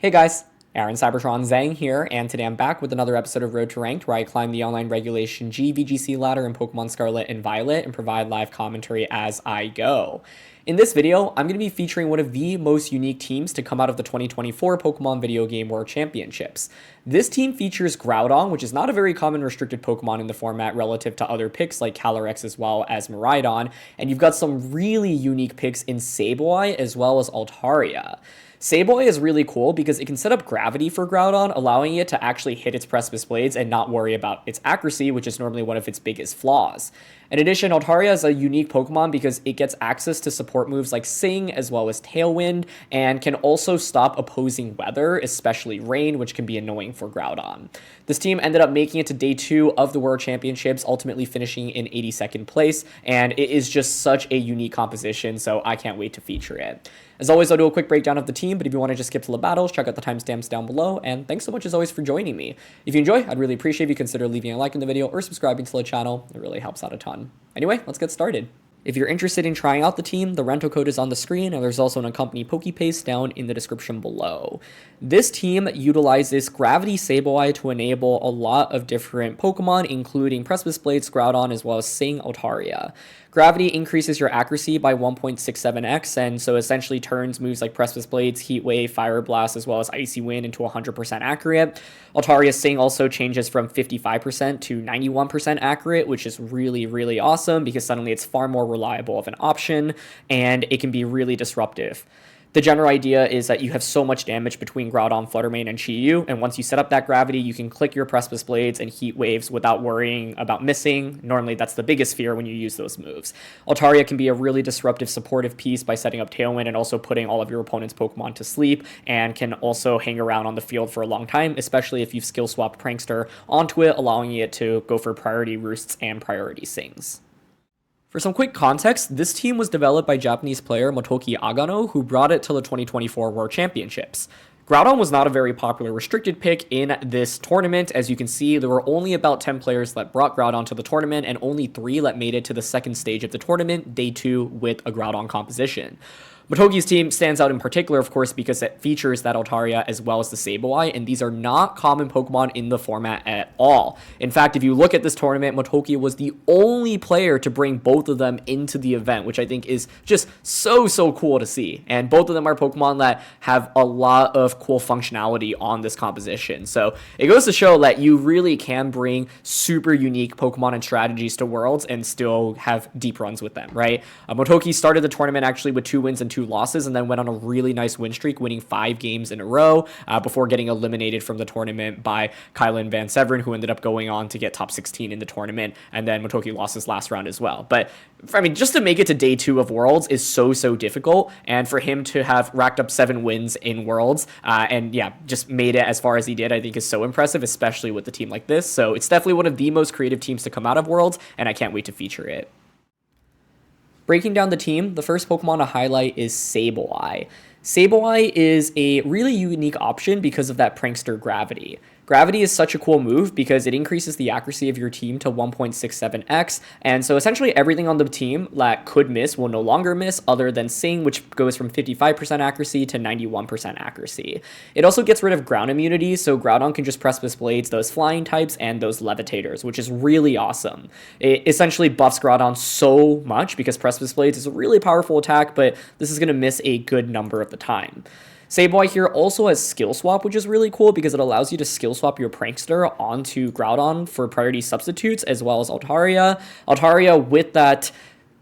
Hey guys, Aaron CybertronZang here, and today I'm back with another episode of Road to Ranked, where I climb the online regulation G VGC ladder in Pokemon Scarlet and Violet and provide live commentary as I go. In this video, I'm going to be featuring one of the most unique teams to come out of the 2024 Pokemon Video Game World Championships. This team features Groudon, which is not a very common restricted Pokemon in the format relative to other picks like Calyrex as well as Miraidon, and you've got some really unique picks in Sableye as well as Altaria. Sableye is really cool because it can set up gravity for Groudon, allowing it to actually hit its precipice blades and not worry about its accuracy, which is normally one of its biggest flaws. In addition, Altaria is a unique Pokemon because it gets access to support moves like Sing as well as Tailwind, and can also stop opposing weather, especially rain, which can be annoying for Groudon. This team ended up making it to Day 2 of the World Championships, ultimately finishing in 82nd place, and it is just such a unique composition, so I can't wait to feature it. As always, I'll do a quick breakdown of the team, but if you want to just skip to the battles, check out the timestamps down below, and thanks so much as always for joining me. If you enjoy, I'd really appreciate if you consider leaving a like in the video or subscribing to the channel. It really helps out a ton. Anyway, let's get started. If you're interested in trying out the team, the rental code is on the screen, and there's also an accompanying Pokepaste down in the description below. This team utilizes Gravity Sableye to enable a lot of different Pokemon, including Precipice Blades, Groudon, as well as Sing Altaria. Gravity increases your accuracy by 1.67x, and so essentially turns moves like Precipice Blades, Heat Wave, Fire Blast, as well as Icy Wind into 100% accurate. Altaria Sing also changes from 55% to 91% accurate, which is really, really awesome because suddenly it's far more reliable of an option, and it can be really disruptive. The general idea is that you have so much damage between Groudon, Fluttermane, and Chi-Yu, and once you set up that gravity, you can click your Precipice Blades and Heat Waves without worrying about missing. Normally, that's the biggest fear when you use those moves. Altaria can be a really disruptive supportive piece by setting up Tailwind and also putting all of your opponent's Pokemon to sleep, and can also hang around on the field for a long time, especially if you've skill swapped Prankster onto it, allowing it to go for priority Roosts and priority Sings. For some quick context, this team was developed by Japanese player Motoki Agano, who brought it to the 2024 World Championships. Groudon was not a very popular restricted pick in this tournament. As you can see, there were only about 10 players that brought Groudon to the tournament, and only 3 that made it to the second stage of the tournament, Day 2, with a Groudon composition. Motoki's team stands out in particular, of course, because it features that Altaria as well as the Sableye, and these are not common Pokemon in the format at all. In fact, if you look at this tournament, Motoki was the only player to bring both of them into the event, which I think is just so cool to see. And both of them are Pokemon that have a lot of cool functionality on this composition. So it goes to show that you really can bring super unique Pokemon and strategies to Worlds and still have deep runs with them, right? Motoki started the tournament actually with 2 wins and 2 losses, and then went on a really nice win streak, winning 5 games in a row before getting eliminated from the tournament by Kylan Van Severen, who ended up going on to get top 16 in the tournament, and then Motoki lost his last round as well. But I mean, just to make it to Day 2 of Worlds is so difficult, and for him to have racked up 7 wins in Worlds and yeah, just made it as far as he did, I think is so impressive, especially with a team like this. So it's definitely one of the most creative teams to come out of Worlds, and I can't wait to feature it. Breaking down the team, the first Pokemon to highlight is Sableye. Sableye is a really unique option because of that Prankster gravity. Gravity is such a cool move because it increases the accuracy of your team to 1.67x, and so essentially everything on the team that could miss will no longer miss, other than Sing, which goes from 55% accuracy to 91% accuracy. It also gets rid of ground immunity, so Groudon can just Precipice Blades those flying types and those levitators, which is really awesome. It essentially buffs Groudon so much because Precipice Blades is a really powerful attack, but this is going to miss a good number of the time. Sableye here also has Skill Swap, which is really cool because it allows you to Skill Swap your Prankster onto Groudon for priority substitutes, as well as Altaria. Altaria with that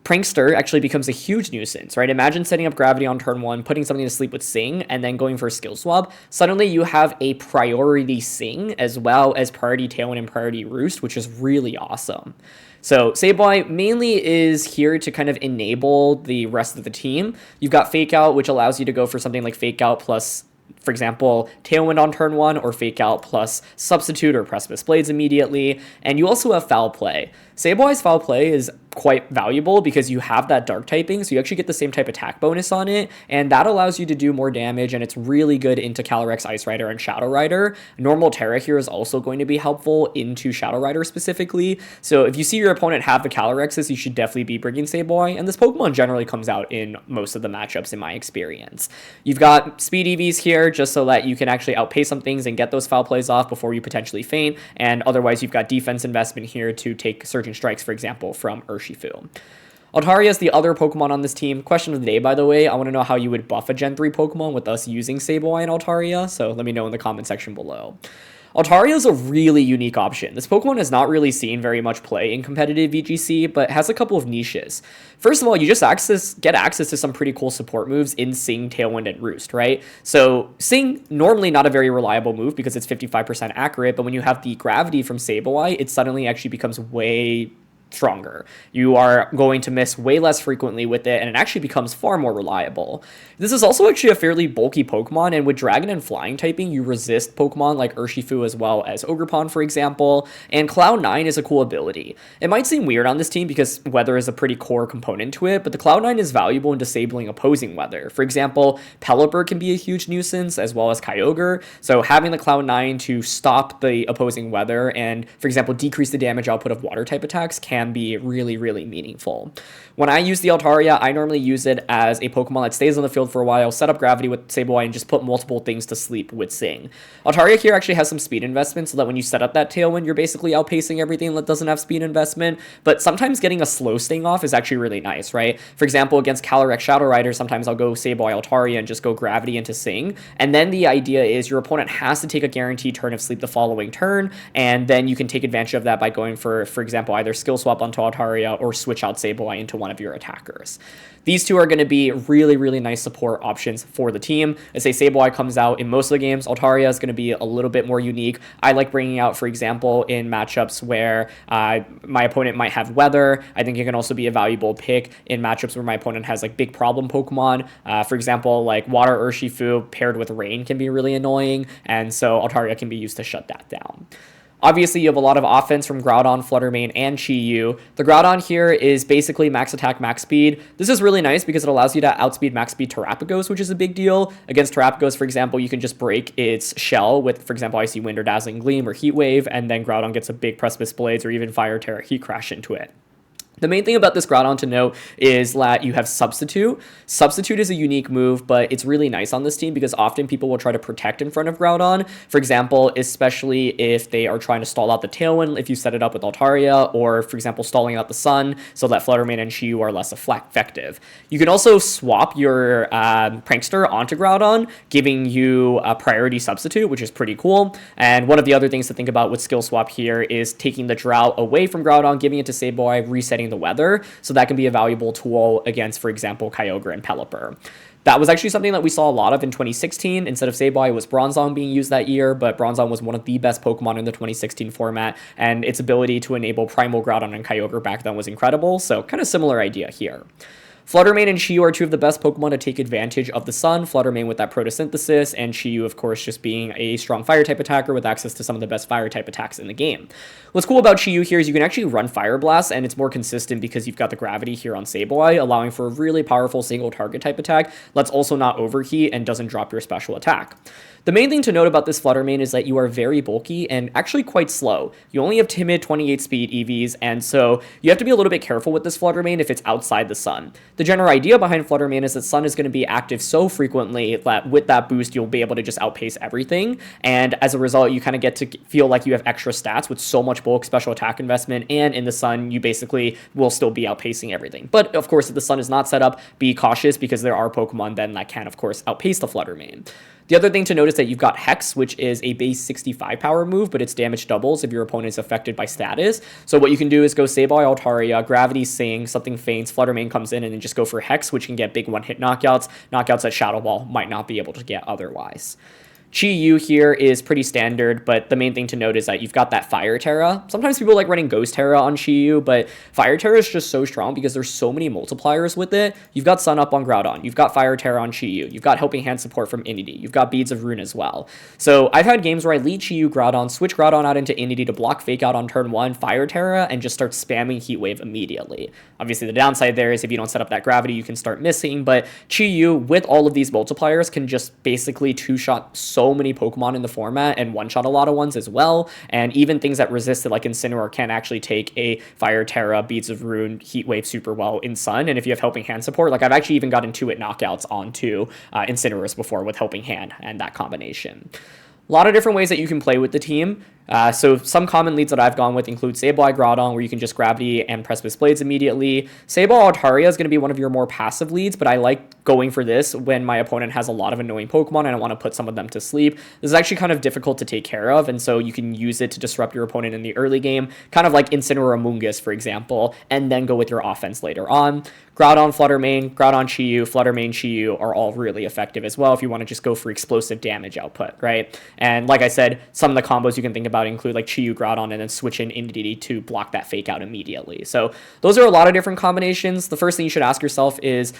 Prankster actually becomes a huge nuisance, right? Imagine setting up Gravity on turn 1, putting something to sleep with Sing, and then going for a Skill Swap. Suddenly you have a priority Sing, as well as priority Tailwind and priority Roost, which is really awesome. So Sableye mainly is here to kind of enable the rest of the team. You've got Fake Out, which allows you to go for something like Fake Out plus, for example, Tailwind on turn 1, or Fake Out plus Substitute or Precipice Blades immediately. And you also have Foul Play. Sableye's Foul Play is quite valuable because you have that dark typing, so you actually get the same type attack bonus on it, and that allows you to do more damage, and it's really good into Calyrex, Ice Rider, and Shadow Rider. Normal Terra here is also going to be helpful into Shadow Rider specifically, so if you see your opponent have the Calyrexes, you should definitely be bringing Sableye, and this Pokemon generally comes out in most of the matchups in my experience. You've got Speed EVs here, just so that you can actually outpace some things and get those foul plays off before you potentially faint, and otherwise you've got defense investment here to take Surging Strikes, for example, from Urshifu. Altaria is the other Pokemon on this team. Question of the day, by the way, I want to know how you would buff a Gen 3 Pokemon with us using Sableye and Altaria, so let me know in the comment section below. Altaria is a really unique option. This Pokemon has not really seen very much play in competitive VGC, but has a couple of niches. First of all, you just get access to some pretty cool support moves in Sing, Tailwind, and Roost, right? So Sing, normally not a very reliable move because it's 55% accurate, but when you have the Gravity from Sableye, it suddenly actually becomes way stronger. You are going to miss way less frequently with it, and it actually becomes far more reliable. This is also actually a fairly bulky Pokemon, and with Dragon and Flying typing, you resist Pokemon like Urshifu as well as Ogerpon, for example, and Cloud9 is a cool ability. It might seem weird on this team because weather is a pretty core component to it, but the Cloud9 is valuable in disabling opposing weather. For example, Pelipper can be a huge nuisance, as well as Kyogre, so having the Cloud9 to stop the opposing weather and, for example, decrease the damage output of water-type attacks can be really, really meaningful. When I use the Altaria, I normally use it as a Pokemon that stays on the field for a while, set up Gravity with Sableye, and just put multiple things to sleep with Sing. Altaria here actually has some speed investment, so that when you set up that Tailwind, you're basically outpacing everything that doesn't have speed investment, but sometimes getting a slow sting off is actually really nice, right? For example, against Calyrex Shadow Rider, sometimes I'll go Sableye Altaria and just go Gravity into Sing, and then the idea is your opponent has to take a guaranteed turn of sleep the following turn, and then you can take advantage of that by going for example, either Skill Swap onto Altaria or switch out Sableye into one of your attackers. These two are going to be really, really nice support options for the team. As say Sableye comes out in most of the games, Altaria is going to be a little bit more unique. I like bringing out, for example, in matchups where my opponent might have weather. I think it can also be a valuable pick in matchups where my opponent has like big problem Pokemon. For example, like Water Urshifu paired with Rain can be really annoying, and so Altaria can be used to shut that down. Obviously, you have a lot of offense from Groudon, Fluttermane, and Chi-Yu. The Groudon here is basically max attack, max speed. This is really nice because it allows you to outspeed, max speed Terapagos, which is a big deal. Against Terapagos, for example, you can just break its shell with, for example, Icy Wind or Dazzling Gleam or Heat Wave, and then Groudon gets a big Precipice Blades or even Fire Terra Heat Crash into it. The main thing about this Groudon to note is that you have Substitute. Substitute is a unique move, but it's really nice on this team because often people will try to protect in front of Groudon. For example, especially if they are trying to stall out the Tailwind, if you set it up with Altaria, or for example, stalling out the Sun so that Fluttermane and Chi-Yu are less effective. You can also swap your Prankster onto Groudon, giving you a priority substitute, which is pretty cool. And one of the other things to think about with Skill Swap here is taking the Drought away from Groudon, giving it to Sableye, resetting the weather, so that can be a valuable tool against, for example, Kyogre and Pelipper. That was actually something that we saw a lot of in 2016. Instead of Sableye, it was Bronzong being used that year, but Bronzong was one of the best Pokemon in the 2016 format, and its ability to enable Primal Groudon and Kyogre back then was incredible, so kind of similar idea here. Fluttermane and Chi-Yu are two of the best Pokemon to take advantage of the Sun, Fluttermane with that Photosynthesis, and Chi-Yu, of course, just being a strong Fire-type attacker with access to some of the best Fire-type attacks in the game. What's cool about Chi-Yu here is you can actually run Fire Blast, and it's more consistent because you've got the Gravity here on Sableye, allowing for a really powerful single target type attack that's also not overheat and doesn't drop your special attack. The main thing to note about this Fluttermane is that you are very bulky and actually quite slow. You only have timid 28 speed EVs, and so you have to be a little bit careful with this Fluttermane if it's outside the Sun. The general idea behind Fluttermane is that Sun is going to be active so frequently that with that boost, you'll be able to just outpace everything, and as a result, you kind of get to feel like you have extra stats with so much bulk, special attack investment, and in the Sun, you basically will still be outpacing everything. But, of course, if the Sun is not set up, be cautious because there are Pokemon then that can, of course, outpace the Fluttermane. The other thing to note is that you've got Hex, which is a base 65 power move, but its damage doubles if your opponent is affected by status. So what you can do is go Sableye Altaria, Gravity Sing, something faints, Fluttermane comes in, and then just go for Hex, which can get big one-hit knockouts that Shadow Ball might not be able to get otherwise. Chi-Yu here is pretty standard, but the main thing to note is that you've got that Fire Terra. Sometimes people like running Ghost Terra on Chi-Yu, but Fire Terra is just so strong because there's so many multipliers with it. You've got Sun Up on Groudon, you've got Fire Terra on Chi-Yu, you've got Helping Hand support from Inity, you've got Beads of Rune as well. So I've had games where I lead Chi-Yu Groudon, switch Groudon out into Inity to block Fake Out on turn 1, Fire Terra, and just start spamming Heat Wave immediately. Obviously the downside there is if you don't set up that Gravity, you can start missing, but Chi-Yu with all of these multipliers can just basically two-shot so so many Pokemon in the format and one-shot a lot of ones as well. And even things that resisted like Incineroar can actually take a Fire, Terra, Beads of Ruin, Heat Wave super well in Sun. And if you have Helping Hand support, like I've actually even gotten 2-hit knockouts onto Incineroars before with Helping Hand and that combination. A lot of different ways that you can play with the team. So some common leads that I've gone with include Sableye Groudon, where you can just Gravity and Precipice Blades immediately. Sableye Altaria is going to be one of your more passive leads, but I like going for this when my opponent has a lot of annoying Pokemon and I want to put some of them to sleep. This is actually kind of difficult to take care of, and so you can use it to disrupt your opponent in the early game, kind of like Incineroar Amoonguss, for example, and then go with your offense later on. Groudon, Flutter Mane, Groudon Chi-Yu, Flutter Mane Chi-Yu are all really effective as well if you want to just go for explosive damage output, right? And like I said, some of the combos you can think about include like Chi-Yu, Groudon, and then switch in Indeedee to block that fake out immediately. So those are a lot of different combinations. The first thing you should ask yourself is,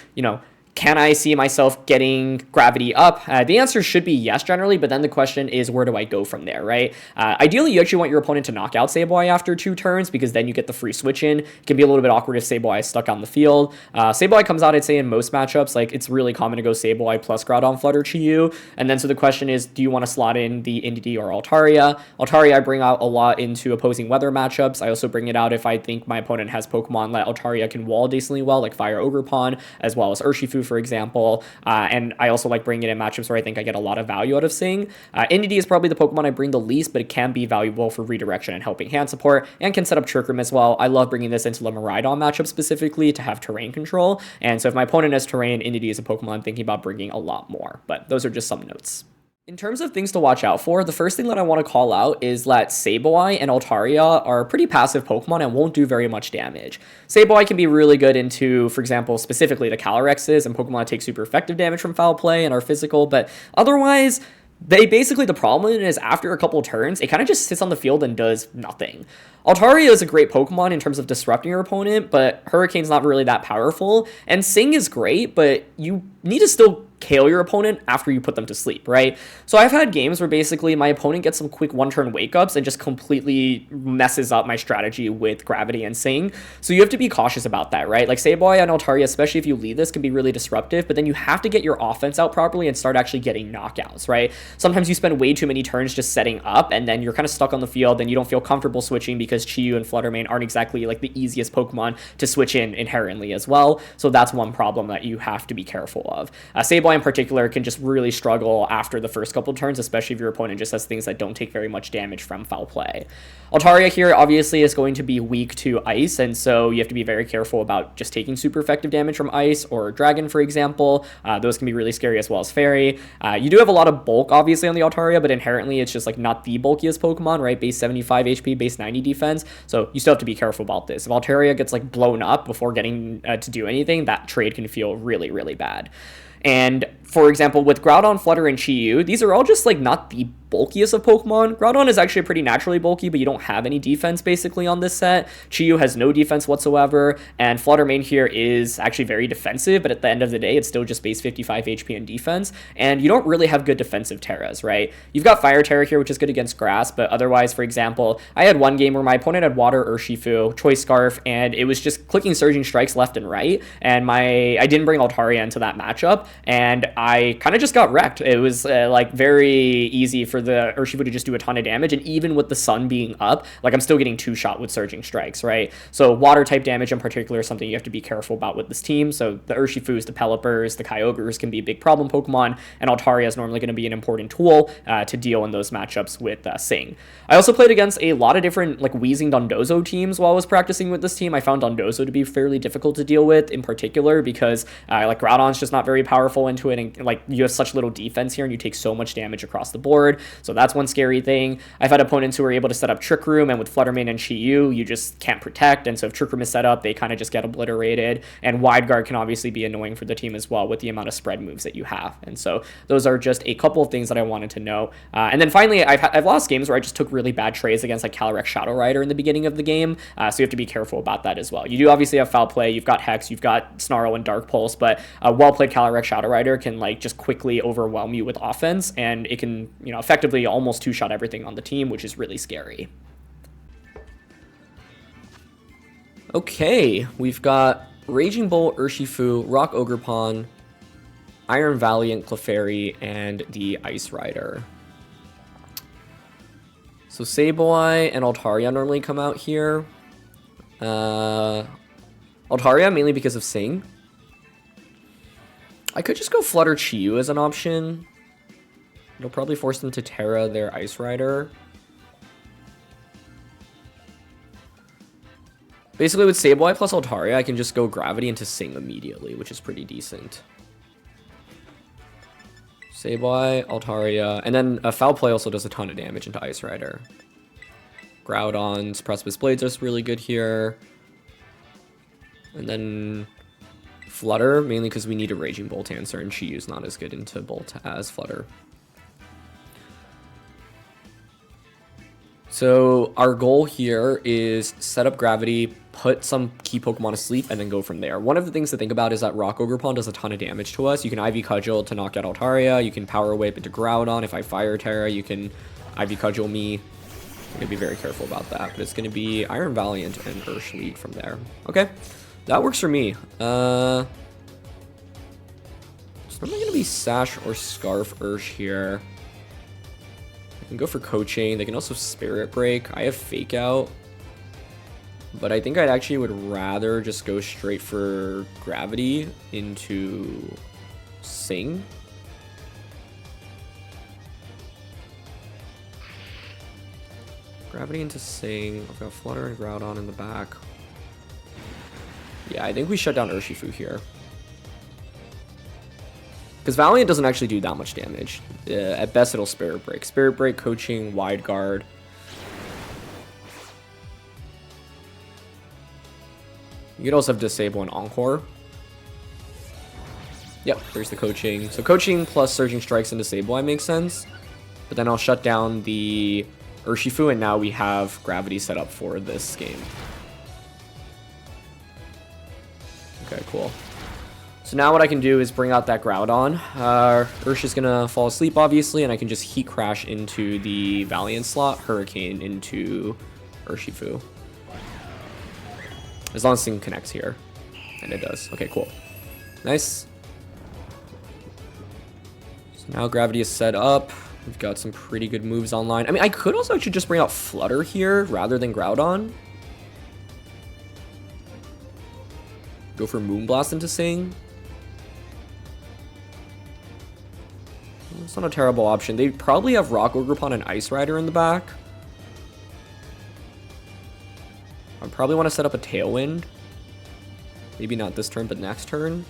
can I see myself getting Gravity up? The answer should be yes generally, but then the question is, where do I go from there, right? Ideally, you actually want your opponent to knock out Sableye after 2 turns because then you get the free switch in. It can be a little bit awkward if Sableye is stuck on the field. Sableye comes out, I'd say, in most matchups. Like, it's really common to go Sableye plus Groudon, Flutter, Chi-Yu. And then so the question is, do you want to slot in the Indeedee or Altaria? Altaria I bring out a lot into opposing weather matchups. I also bring it out if I think my opponent has Pokemon that Altaria can wall decently well, like Fire Ogerpon, as well as Urshifu, for example, and I also like bringing it in matchups where I think I get a lot of value out of Sing. Indeedee is probably the Pokemon I bring the least, but it can be valuable for redirection and Helping Hand support, and can set up Trick Room as well. I love bringing this into the Miraidon matchup specifically to have terrain control, and so if my opponent has terrain, Indeedee is a Pokemon I'm thinking about bringing a lot more, but those are just some notes. In terms of things to watch out for, the first thing that I want to call out is that Sableye and Altaria are pretty passive Pokemon and won't do very much damage. Sableye can be really good into, for example, specifically the Calorexes and Pokemon that take super effective damage from foul play and are physical, but otherwise, the problem is after a couple turns, it kind of just sits on the field and does nothing. Altaria is a great Pokemon in terms of disrupting your opponent, but Hurricane's not really that powerful, and Sing is great, but you need to still KO your opponent after you put them to sleep, right? So I've had games where basically my opponent gets some quick one-turn wake-ups and just completely messes up my strategy with Gravity and Sing. So you have to be cautious about that, right? Like Sableye and Altaria, especially if you lead this, can be really disruptive, but then you have to get your offense out properly and start actually getting knockouts, right? Sometimes you spend way too many turns just setting up, and then you're kind of stuck on the field and you don't feel comfortable switching because Chi-Yu and Flutter Mane aren't exactly like the easiest Pokemon to switch in inherently as well. So that's one problem that you have to be careful of. Sableye in particular can just really struggle after the first couple turns, especially if your opponent just has things that don't take very much damage from foul play. Altaria here obviously is going to be weak to ice, and so you have to be very careful about just taking super effective damage from ice or dragon, for example. Those can be really scary, as well as fairy. You do have a lot of bulk obviously on the Altaria, but inherently it's just like not the bulkiest Pokemon, right? Base 75 HP, base 90 defense, so you still have to be careful about this. If Altaria gets like blown up before getting to do anything, that trade can feel really, really bad. And for example, with Groudon, Flutter, and Chi-Yu, these are all just like not the bulkiest of Pokemon. Groudon is actually pretty naturally bulky, but you don't have any defense basically on this set. Chi-Yu has no defense whatsoever, and Flutter Mane here is actually very defensive, but at the end of the day, it's still just base 55 HP and defense, and you don't really have good defensive Terras, right? You've got Fire Terra here, which is good against grass, but otherwise, for example, I had one game where my opponent had Water Urshifu, Choice Scarf, and it was just clicking Surging Strikes left and right, and I didn't bring Altaria into that matchup, and I kind of just got wrecked. It was like very easy for the Urshifu to just do a ton of damage, and even with the sun being up, like I'm still getting 2-shot with Surging Strikes, right? So water type damage in particular is something you have to be careful about with this team. So the Urshifus, the Pelipper's, the Kyogres can be big problem Pokemon, and Altaria is normally going to be an important tool to deal in those matchups with Sing. I also played against a lot of different like Weezing Dondozo teams while I was practicing with this team. I found Dondozo to be fairly difficult to deal with in particular because like Groudon's just not very powerful into it, and like you have such little defense here and you take so much damage across the board. So that's one scary thing. I've had opponents who are able to set up Trick Room, and with Flutter Mane and Chi-Yu, you just can't protect, and so if Trick Room is set up, they kind of just get obliterated, and Wide Guard can obviously be annoying for the team as well with the amount of spread moves that you have, and so those are just a couple of things that I wanted to know. And then finally, I've lost games where I just took really bad trades against like Calyrex Shadow Rider in the beginning of the game, so you have to be careful about that as well. You do obviously have foul play, you've got Hex, you've got Snarl and Dark Pulse, but a well-played Calyrex Shadow Rider can like just quickly overwhelm you with offense, and it can, effectively almost two-shot everything on the team, which is really scary. Okay, we've got Raging Bull, Urshifu, Rock Ogerpon, Iron Valiant, Clefairy, and the Ice Rider. So Sableye and Altaria normally come out here. Altaria mainly because of Sing. I could just go Flutter Chiyu as an option. It'll probably force them to Terra their Ice Rider. Basically with Sableye plus Altaria, I can just go Gravity into Sing immediately, which is pretty decent. Sableye, Altaria, and then a Foul Play also does a ton of damage into Ice Rider. Groudon's Precipice Blades are really good here. And then Flutter, mainly because we need a Raging Bolt answer, and Chiyu's not as good into Bolt as Flutter. So our goal here is set up Gravity, put some key Pokemon to sleep, and then go from there. One of the things to think about is that Rock Ogre Pond does a ton of damage to us. You can Ivy Cudgel to knock out Altaria. You can Power Whip into Groudon. If I Fire Terra, you can Ivy Cudgel me. I'm going to be very careful about that. But it's going to be Iron Valiant and Ursh lead from there. Okay, that works for me. So I'm going to be Sash or Scarf Ursh here. I can go for Coaching. They can also Spirit Break. I have Fake Out. But I think I actually would rather just go straight for Gravity into Sing. Gravity into Sing. I've got Flutter and Groudon in the back. Yeah, I think we shut down Urshifu here. Because Valiant doesn't actually do that much damage. At best, it'll Spirit Break. Spirit Break, Coaching, Wide Guard. You could also have Disable and Encore. Yep, there's the Coaching. So Coaching plus Surging Strikes into Sableye makes sense. But then I'll shut down the Urshifu, and now we have Gravity set up for this game. Okay, cool. So now what I can do is bring out that Groudon. Ursh is going to fall asleep, obviously, and I can just Heat Crash into the Valiant slot, Hurricane into Urshifu. As long as Sing connects here. And it does. Okay, cool. Nice. So now Gravity is set up. We've got some pretty good moves online. I mean, I could also actually just bring out Flutter here rather than Groudon. Go for Moonblast into Sing. It's not a terrible option. They probably have Rock Ogre Pond and Ice Rider in the back. I probably want to set up a Tailwind. Maybe not this turn, but next turn.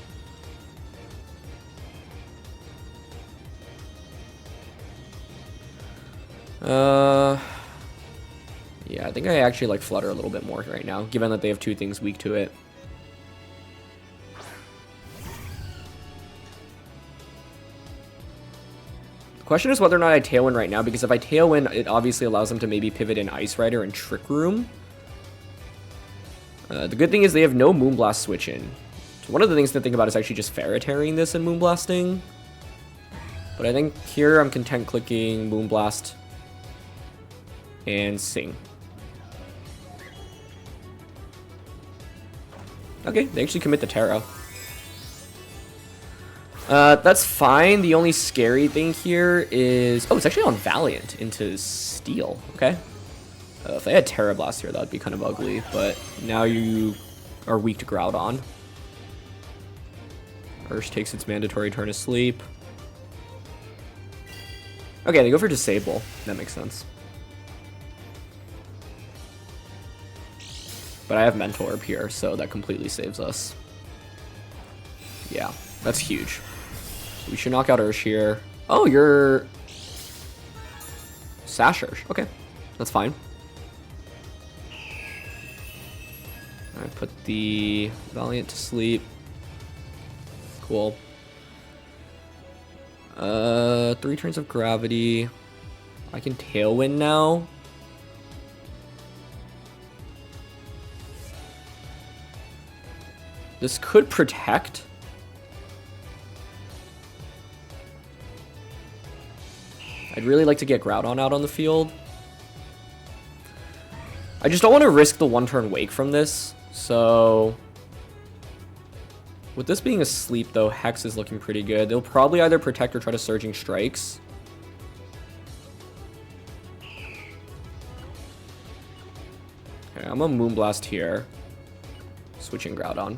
Yeah, I think I actually like Flutter a little bit more right now, given that they have two things weak to it. The question is whether or not I Tailwind right now, because if I Tailwind, it obviously allows them to maybe pivot in Ice Rider and Trick Room. The good thing is they have no Moonblast switch in. So one of the things to think about is actually just Ferretairing this and Moonblasting. But I think here I'm content clicking Moonblast and Sing. Okay, they actually commit the Terra. That's fine. The only scary thing here is... Oh, it's actually on Valiant into Steel. Okay. If they had Terra Blast here, that would be kind of ugly. But now you are weak to Groudon. Ursh takes its mandatory turn to sleep. Okay, they go for Disable. That makes sense. But I have Mentor here, so that completely saves us. Yeah, that's huge. We should knock out Ursh here. Oh, you're... Sash Ursh. Okay, that's fine. I put the Valiant to sleep. Cool. 3 turns of Gravity. I can Tailwind now. This could protect. I'd really like to get Groudon out on the field. I just don't want to risk the 1-turn wake from this. So with this being asleep, though, Hex is looking pretty good. They'll probably either protect or try to Surging Strikes. Okay, I'm gonna Moonblast here. Switching Groudon.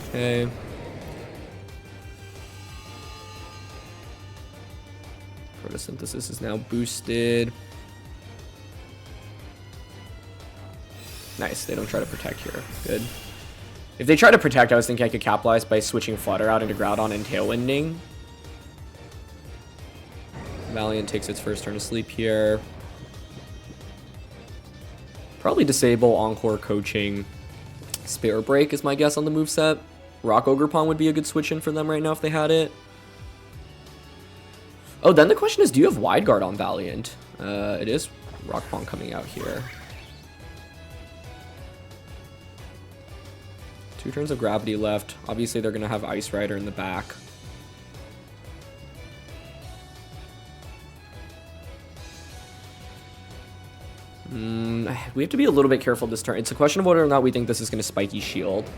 Okay. Photosynthesis is now boosted. Nice, they don't try to protect here. Good. If they try to protect, I was thinking I could capitalize by switching Flutter out into Groudon and Tailwinding. Valiant takes its first turn of sleep here. Probably disable Encore Coaching. Spirit Break is my guess on the moveset. Rock Ogerpon would be a good switch in for them right now if they had it. Oh, then the question is, do you have Wide Guard on Valiant? It is Rockpon coming out here. 2 turns of Gravity left. Obviously, they're going to have Ice Rider in the back. We have to be a little bit careful this turn. It's a question of whether or not we think this is going to Spiky Shield.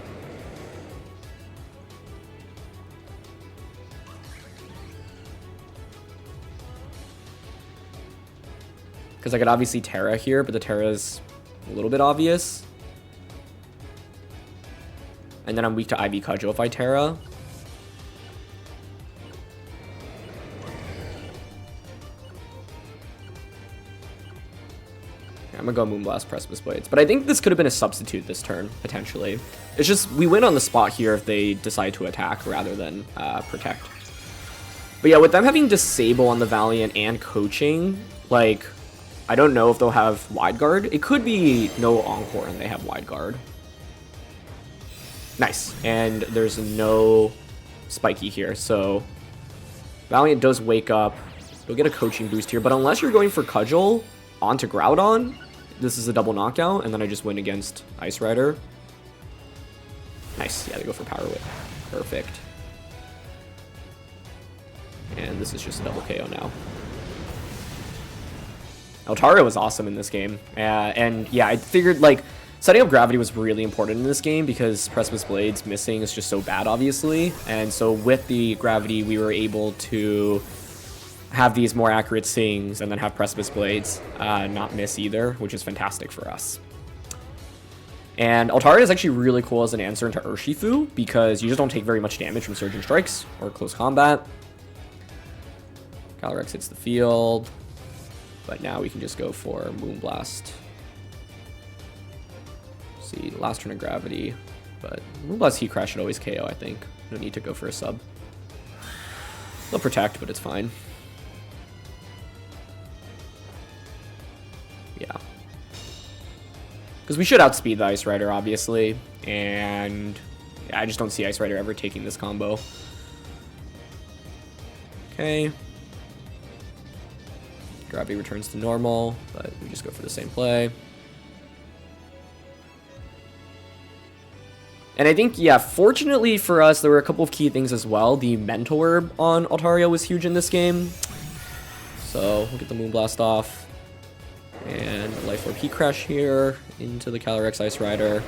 Because I could obviously Terra here, but the Terra is a little bit obvious. And then I'm weak to Ivy Cudgel if I Terra. I'm gonna go Moonblast Precipice Blades. But I think this could have been a substitute this turn, potentially. It's just, we win on the spot here if they decide to attack rather than protect. But yeah, with them having Disable on the Valiant and Coaching, like, I don't know if they'll have Wide Guard. It could be no Encore and they have Wide Guard. Nice. And there's no Spiky here, so Valiant does wake up. You'll get a Coaching boost here, but unless you're going for Cudgel onto Groudon, this is a double knockout, and then I just win against Ice Rider. Nice. Yeah, they go for Power Whip. Perfect. And this is just a double KO now. Altaria was awesome in this game. And yeah, I figured, like, setting up Gravity was really important in this game because Precipice Blades missing is just so bad, obviously. And so with the Gravity, we were able to have these more accurate Sings and then have Precipice Blades not miss either, which is fantastic for us. And Altaria is actually really cool as an answer into Urshifu because you just don't take very much damage from Surging Strikes or Close Combat. Calyrex hits the field, but now we can just go for Moonblast. See, last turn of Gravity, but Moonblast Heat Crash should always KO, I think. No need to go for a sub. They'll protect, but it's fine. Yeah. Because we should outspeed the Ice Rider, obviously, and yeah, I just don't see Ice Rider ever taking this combo. Okay. Gravity returns to normal, but we just go for the same play. And I think, yeah, fortunately for us, there were a couple of key things as well. The Mental Herb on Altaria was huge in this game. So we'll get the Moonblast off. And Life Orb Heat Crash here into the Calyrex Ice Rider.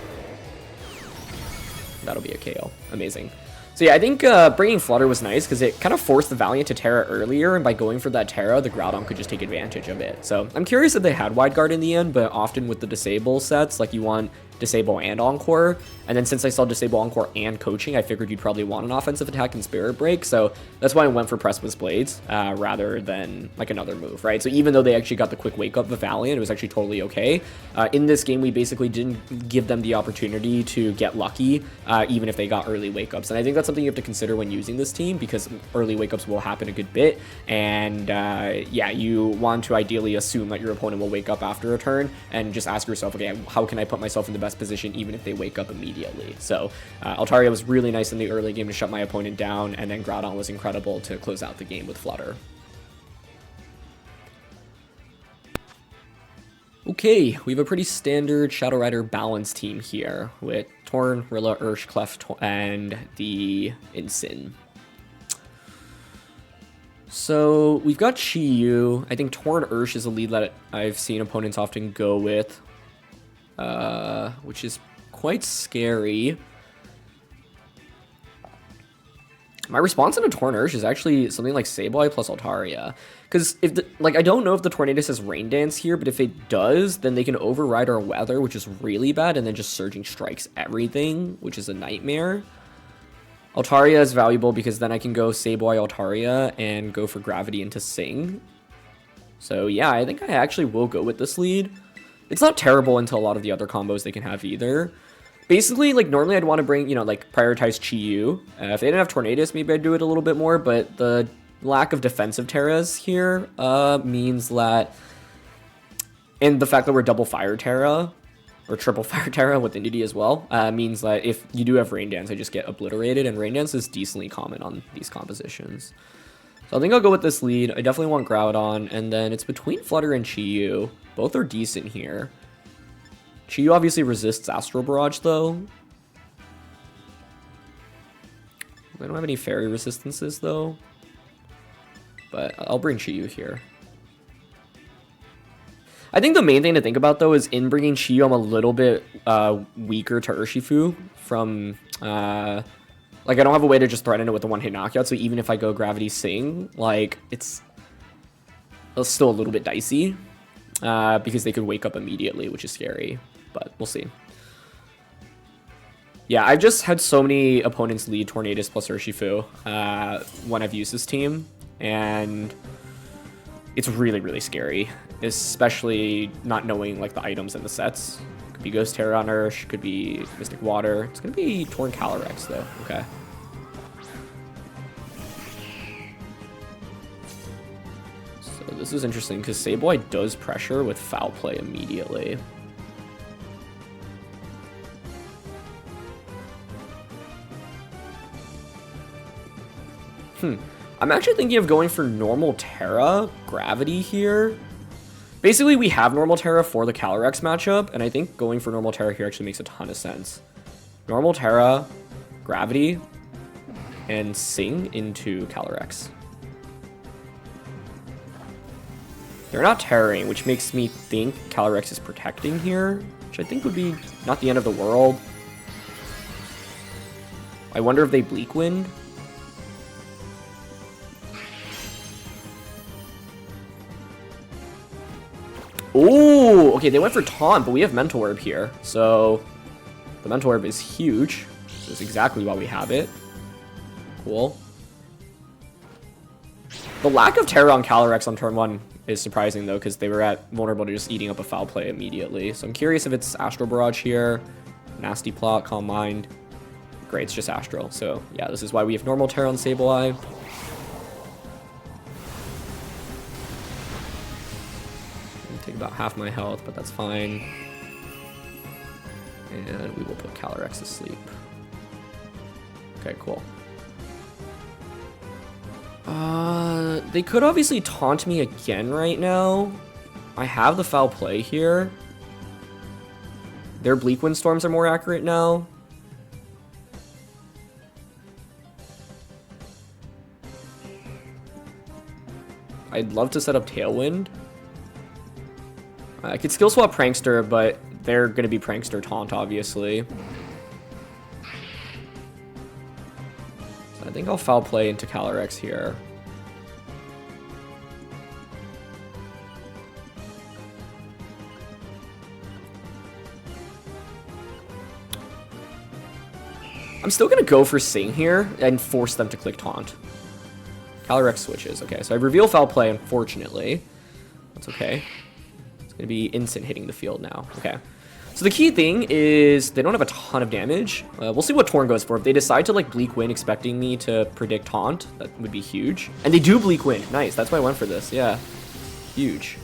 That'll be a KO. Amazing. So yeah, I think bringing Flutter was nice because it kind of forced the Valiant to Terra earlier, and by going for that Terra, the Groudon could just take advantage of it. So I'm curious if they had Wide Guard in the end, but often with the Disable sets, like you want Disable and Encore, and then since I saw Disable, Encore, and Coaching, I figured you'd probably want an offensive attack and Spirit Break, so that's why I went for Precipice Blades rather than like another move, right? So even though they actually got the quick wake up of Valiant, it was actually totally okay. In this game, we basically didn't give them the opportunity to get lucky, even if they got early wake ups, and I think that's something you have to consider when using this team, because early wake ups will happen a good bit, and yeah, you want to ideally assume that your opponent will wake up after a turn, and just ask yourself, okay, how can I put myself in the best position even if they wake up immediately? So Altaria was really nice in the early game to shut my opponent down, and then Groudon was incredible to close out the game with Flutter. Okay, we have a pretty standard Shadow Rider balance team here with Torn, Rilla, Ursh, Cleft, and the Incin. So we've got Chi-Yu. I think Torn Ursh is a lead that I've seen opponents often go with, which is quite scary. My response in a Tornurge is actually something like Sableye plus Altaria. Because if I don't know if the Tornadus has Rain Dance here, but if it does, then they can override our weather, which is really bad, and then just Surging Strikes everything, which is a nightmare. Altaria is valuable because then I can go Sableye Altaria and go for Gravity into Sing. So yeah, I think I actually will go with this lead. It's not terrible into a lot of the other combos they can have either. Basically, like, normally I'd want to bring, you know, like, prioritize Chi-Yu. If they didn't have Tornadus, maybe I'd do it a little bit more, but the lack of defensive Terras here means that... And the fact that we're double Fire Terra, or triple Fire Terra with Indity as well, means that if you do have Rain Dance, I just get obliterated, and Rain Dance is decently common on these compositions. So I think I'll go with this lead. I definitely want Groudon, and then it's between Flutter and Chi-Yu. Both are decent here. Chi-Yu obviously resists Astral Barrage, though. I don't have any Fairy resistances, though. But I'll bring Chi-Yu here. I think the main thing to think about, though, is in bringing Chi-Yu, I'm a little bit weaker to Urshifu from... like, I don't have a way to just threaten it with a one-hit knockout, so even if I go Gravity Sing, like, it's still a little bit dicey. Because they could wake up immediately, which is scary. But we'll see. Yeah, I've just had so many opponents lead Tornadus plus Urshifu when I've used this team. And it's really, really scary. Especially not knowing, like, the items and the sets. Could be Ghost Terra on Ursh, could be Mystic Water. It's going to be Torn Calyrex, though. Okay. So this is interesting, because Sableye does pressure with Foul Play immediately. I'm actually thinking of going for normal Terra Gravity here. Basically, we have normal Terra for the Calyrex matchup, and I think going for normal Terra here actually makes a ton of sense. Normal Terra, Gravity, and Sing into Calyrex. They're not Terraing, which makes me think Calyrex is protecting here, which I think would be not the end of the world. I wonder if they Bleak Wind. Oh, okay, they went for Taunt, but we have Mental Orb here. So, the Mental Orb is huge. That's exactly why we have it. Cool. The lack of Terra on Calyrex on turn 1 is surprising, though, because they were vulnerable to just eating up a Foul Play immediately. So I'm curious if it's Astral Barrage here. Nasty Plot, Calm Mind. Great, it's just Astral. So, yeah, this is why we have normal Terra on Sableye. Take about half my health, but that's fine. And we will put Calyrex to sleep. Okay, cool. They could obviously taunt me again right now. I have the Foul Play here. Their Bleak Wind Storms are more accurate now. I'd love to set up Tailwind. I could skill swap Prankster, but they're going to be Prankster Taunt, obviously. So I think I'll Foul Play into Calyrex here. I'm still going to go for Sing here and force them to click Taunt. Calyrex switches. Okay, so I reveal Foul Play, unfortunately. That's okay. Gonna be instant hitting the field now. Okay. So the key thing is they don't have a ton of damage. We'll see what Torn goes for. If they decide to like Bleak Wind expecting me to predict Taunt, that would be huge. And they do Bleak Wind. Nice. That's why I went for this. Yeah. Huge.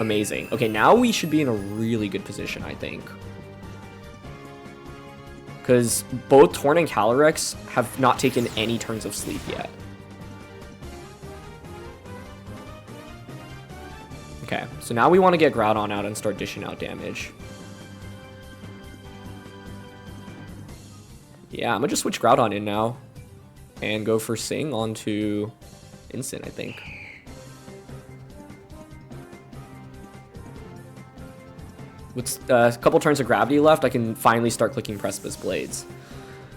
Amazing. Okay, now we should be in a really good position, I think. Because both Torn and Calyrex have not taken any turns of sleep yet. Okay, so now we want to get Groudon out and start dishing out damage. Yeah, I'm going to just switch Groudon in now. And go for Sing onto Instant, I think. With a couple turns of Gravity left, I can finally start clicking Precipice Blades.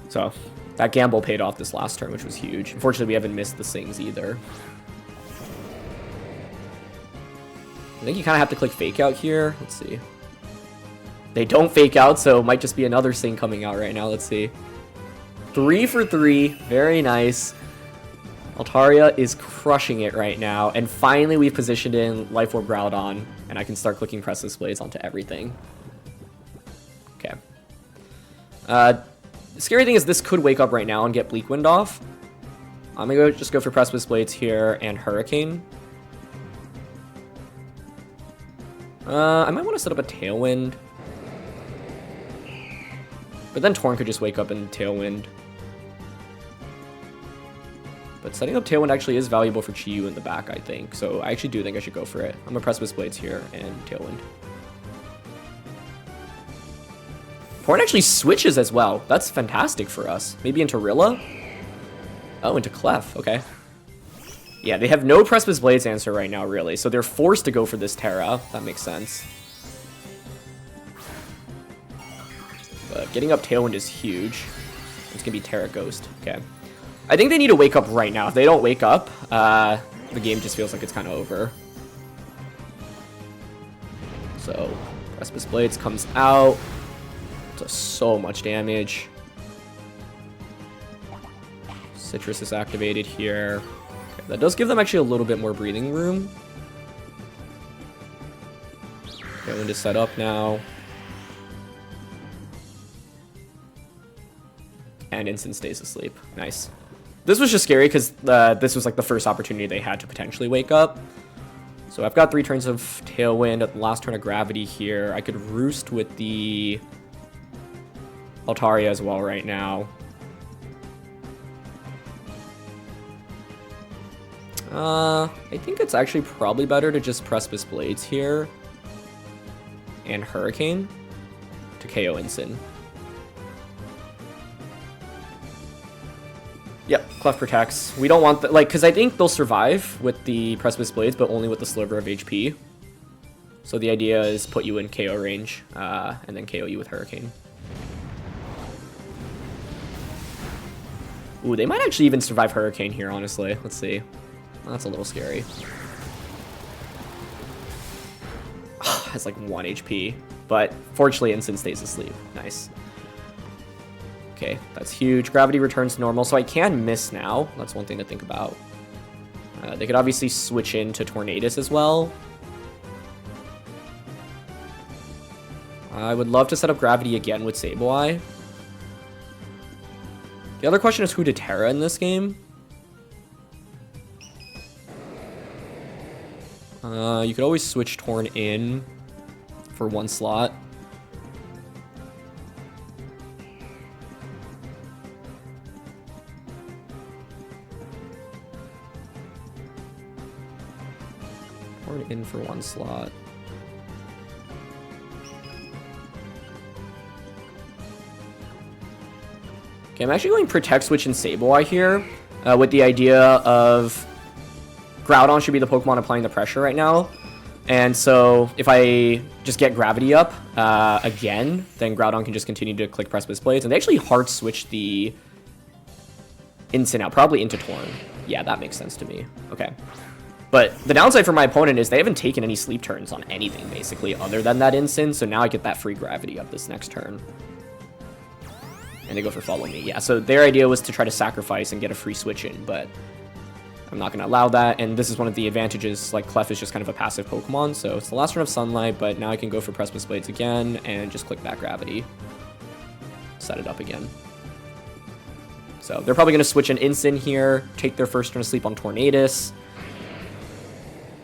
So, That gamble paid off this last turn, which was huge. Unfortunately, we haven't missed the Sings either. I think you kind of have to click Fake Out here. Let's see. They don't Fake Out, so it might just be another Sing coming out right now. Let's see. 3 for 3. Very nice. Altaria is crushing it right now. And finally, we've positioned in Life Orb Groudon, and I can start clicking Precipice Blades onto everything. Okay. The scary thing is this could wake up right now and get Bleak Wind off. I'm going to just go for Precipice Blades here and Hurricane. I might want to set up a Tailwind. But then Torn could just wake up and Tailwind. But setting up Tailwind actually is valuable for Chi-Yu in the back, I think. So I actually do think I should go for it. I'm going to Precipice Blades here and Tailwind. Torn actually switches as well. That's fantastic for us. Maybe into Rilla? Oh, into Clef. Okay. Yeah, they have no Precipice Blades answer right now, really. So they're forced to go for this Terra. That makes sense. But getting up Tailwind is huge. It's going to be Terra Ghost. Okay. I think they need to wake up right now. If they don't wake up, the game just feels like it's kind of over. So, Precipice Blades comes out. Does so much damage. Citrus is activated here. Okay, that does give them actually a little bit more breathing room. Okay, wind is set up now. And instant stays asleep. Nice. This was just scary because this was like the first opportunity they had to potentially wake up. So I've got 3 turns of Tailwind at the last turn of Gravity here. I could Roost with the Altaria as well right now. I think it's actually probably better to just Precipice Blades here and Hurricane to KO Ensign. Yep, Clef protects. We don't want that, like, because I think they'll survive with the Precipice Blades, but only with the sliver of HP. So the idea is put you in KO range, and then KO you with Hurricane. Ooh, they might actually even survive Hurricane here, honestly. Let's see. Well, that's a little scary. Has like 1 HP, but fortunately Instant stays asleep. Nice. Okay, that's huge. Gravity returns to normal, so I can miss now. That's one thing to think about. They could obviously switch into Tornadus as well. I would love to set up Gravity again with Sableye. The other question is who to Terra in this game. You could always switch Torn in for 1 slot. Torn in for 1 slot. Okay, I'm actually going Protect Switch and Sableye here, with the idea of Groudon should be the Pokemon applying the pressure right now. And so if I just get Gravity up again, then Groudon can just continue to click Precipice Blades. And they actually hard switch the Instant out, probably into Torn. Yeah, that makes sense to me. Okay. But the downside for my opponent is they haven't taken any sleep turns on anything, basically, other than that Instant. So now I get that free Gravity up this next turn. And they go for Follow Me. Yeah, so their idea was to try to sacrifice and get a free switch in, but I'm not going to allow that, and this is one of the advantages, like Clef is just kind of a passive Pokemon, so it's the last turn of Sunlight, but now I can go for Precipice Blades again, and just click that Gravity. Set it up again. So they're probably going to switch an Instant here, take their first turn of sleep on Tornadus.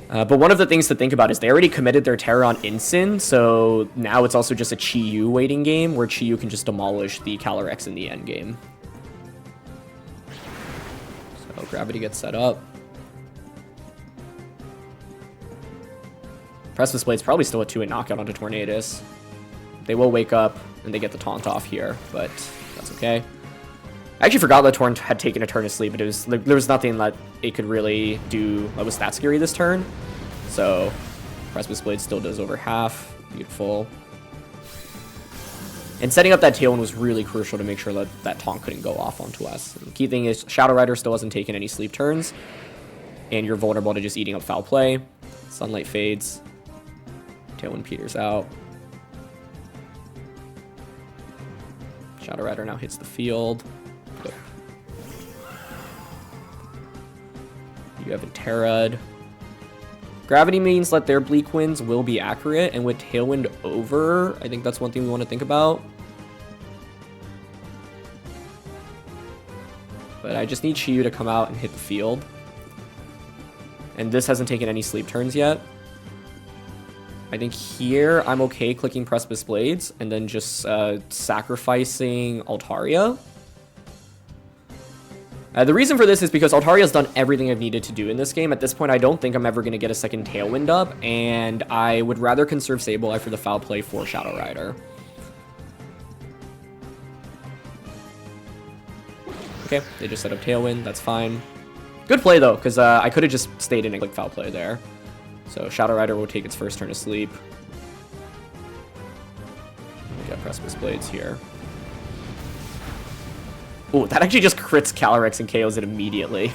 But one of the things to think about is they already committed their Terra on Instant, so now it's also just a Chi-Yu waiting game, where Chi-Yu can just demolish the Calyrex in the end game. Gravity gets set up. Precipice Blade's probably still a 2-hit knockout onto Tornadus. They will wake up, and they get the taunt off here, but that's okay. I actually forgot that Torn had taken a turn of sleep, but there was nothing that it could really do that was that scary this turn. So Precipice Blade still does over half. Beautiful. And setting up that Tailwind was really crucial to make sure that that taunt couldn't go off onto us. And the key thing is Shadow Rider still hasn't taken any sleep turns, and you're vulnerable to just eating up foul play. Sunlight fades. Tailwind peters out. Shadow Rider now hits the field. You have Terad. Gravity means that their Bleak Winds will be accurate, and with Tailwind over, I think that's one thing we want to think about. But I just need Chiyu to come out and hit the field. And this hasn't taken any sleep turns yet. I think here I'm okay clicking Precipice Blades and then just sacrificing Altaria. The reason for this is because Altaria's done everything I've needed to do in this game. At this point, I don't think I'm ever going to get a second Tailwind up, and I would rather conserve Sableye for the foul play for Shadow Rider. Okay, they just set up Tailwind. That's fine. Good play, though, because I could have just stayed in and clicked foul play there. So Shadow Rider will take its first turn of sleep. We got Precipice Blades here. Oh, that actually just crits Calyrex and KOs it immediately.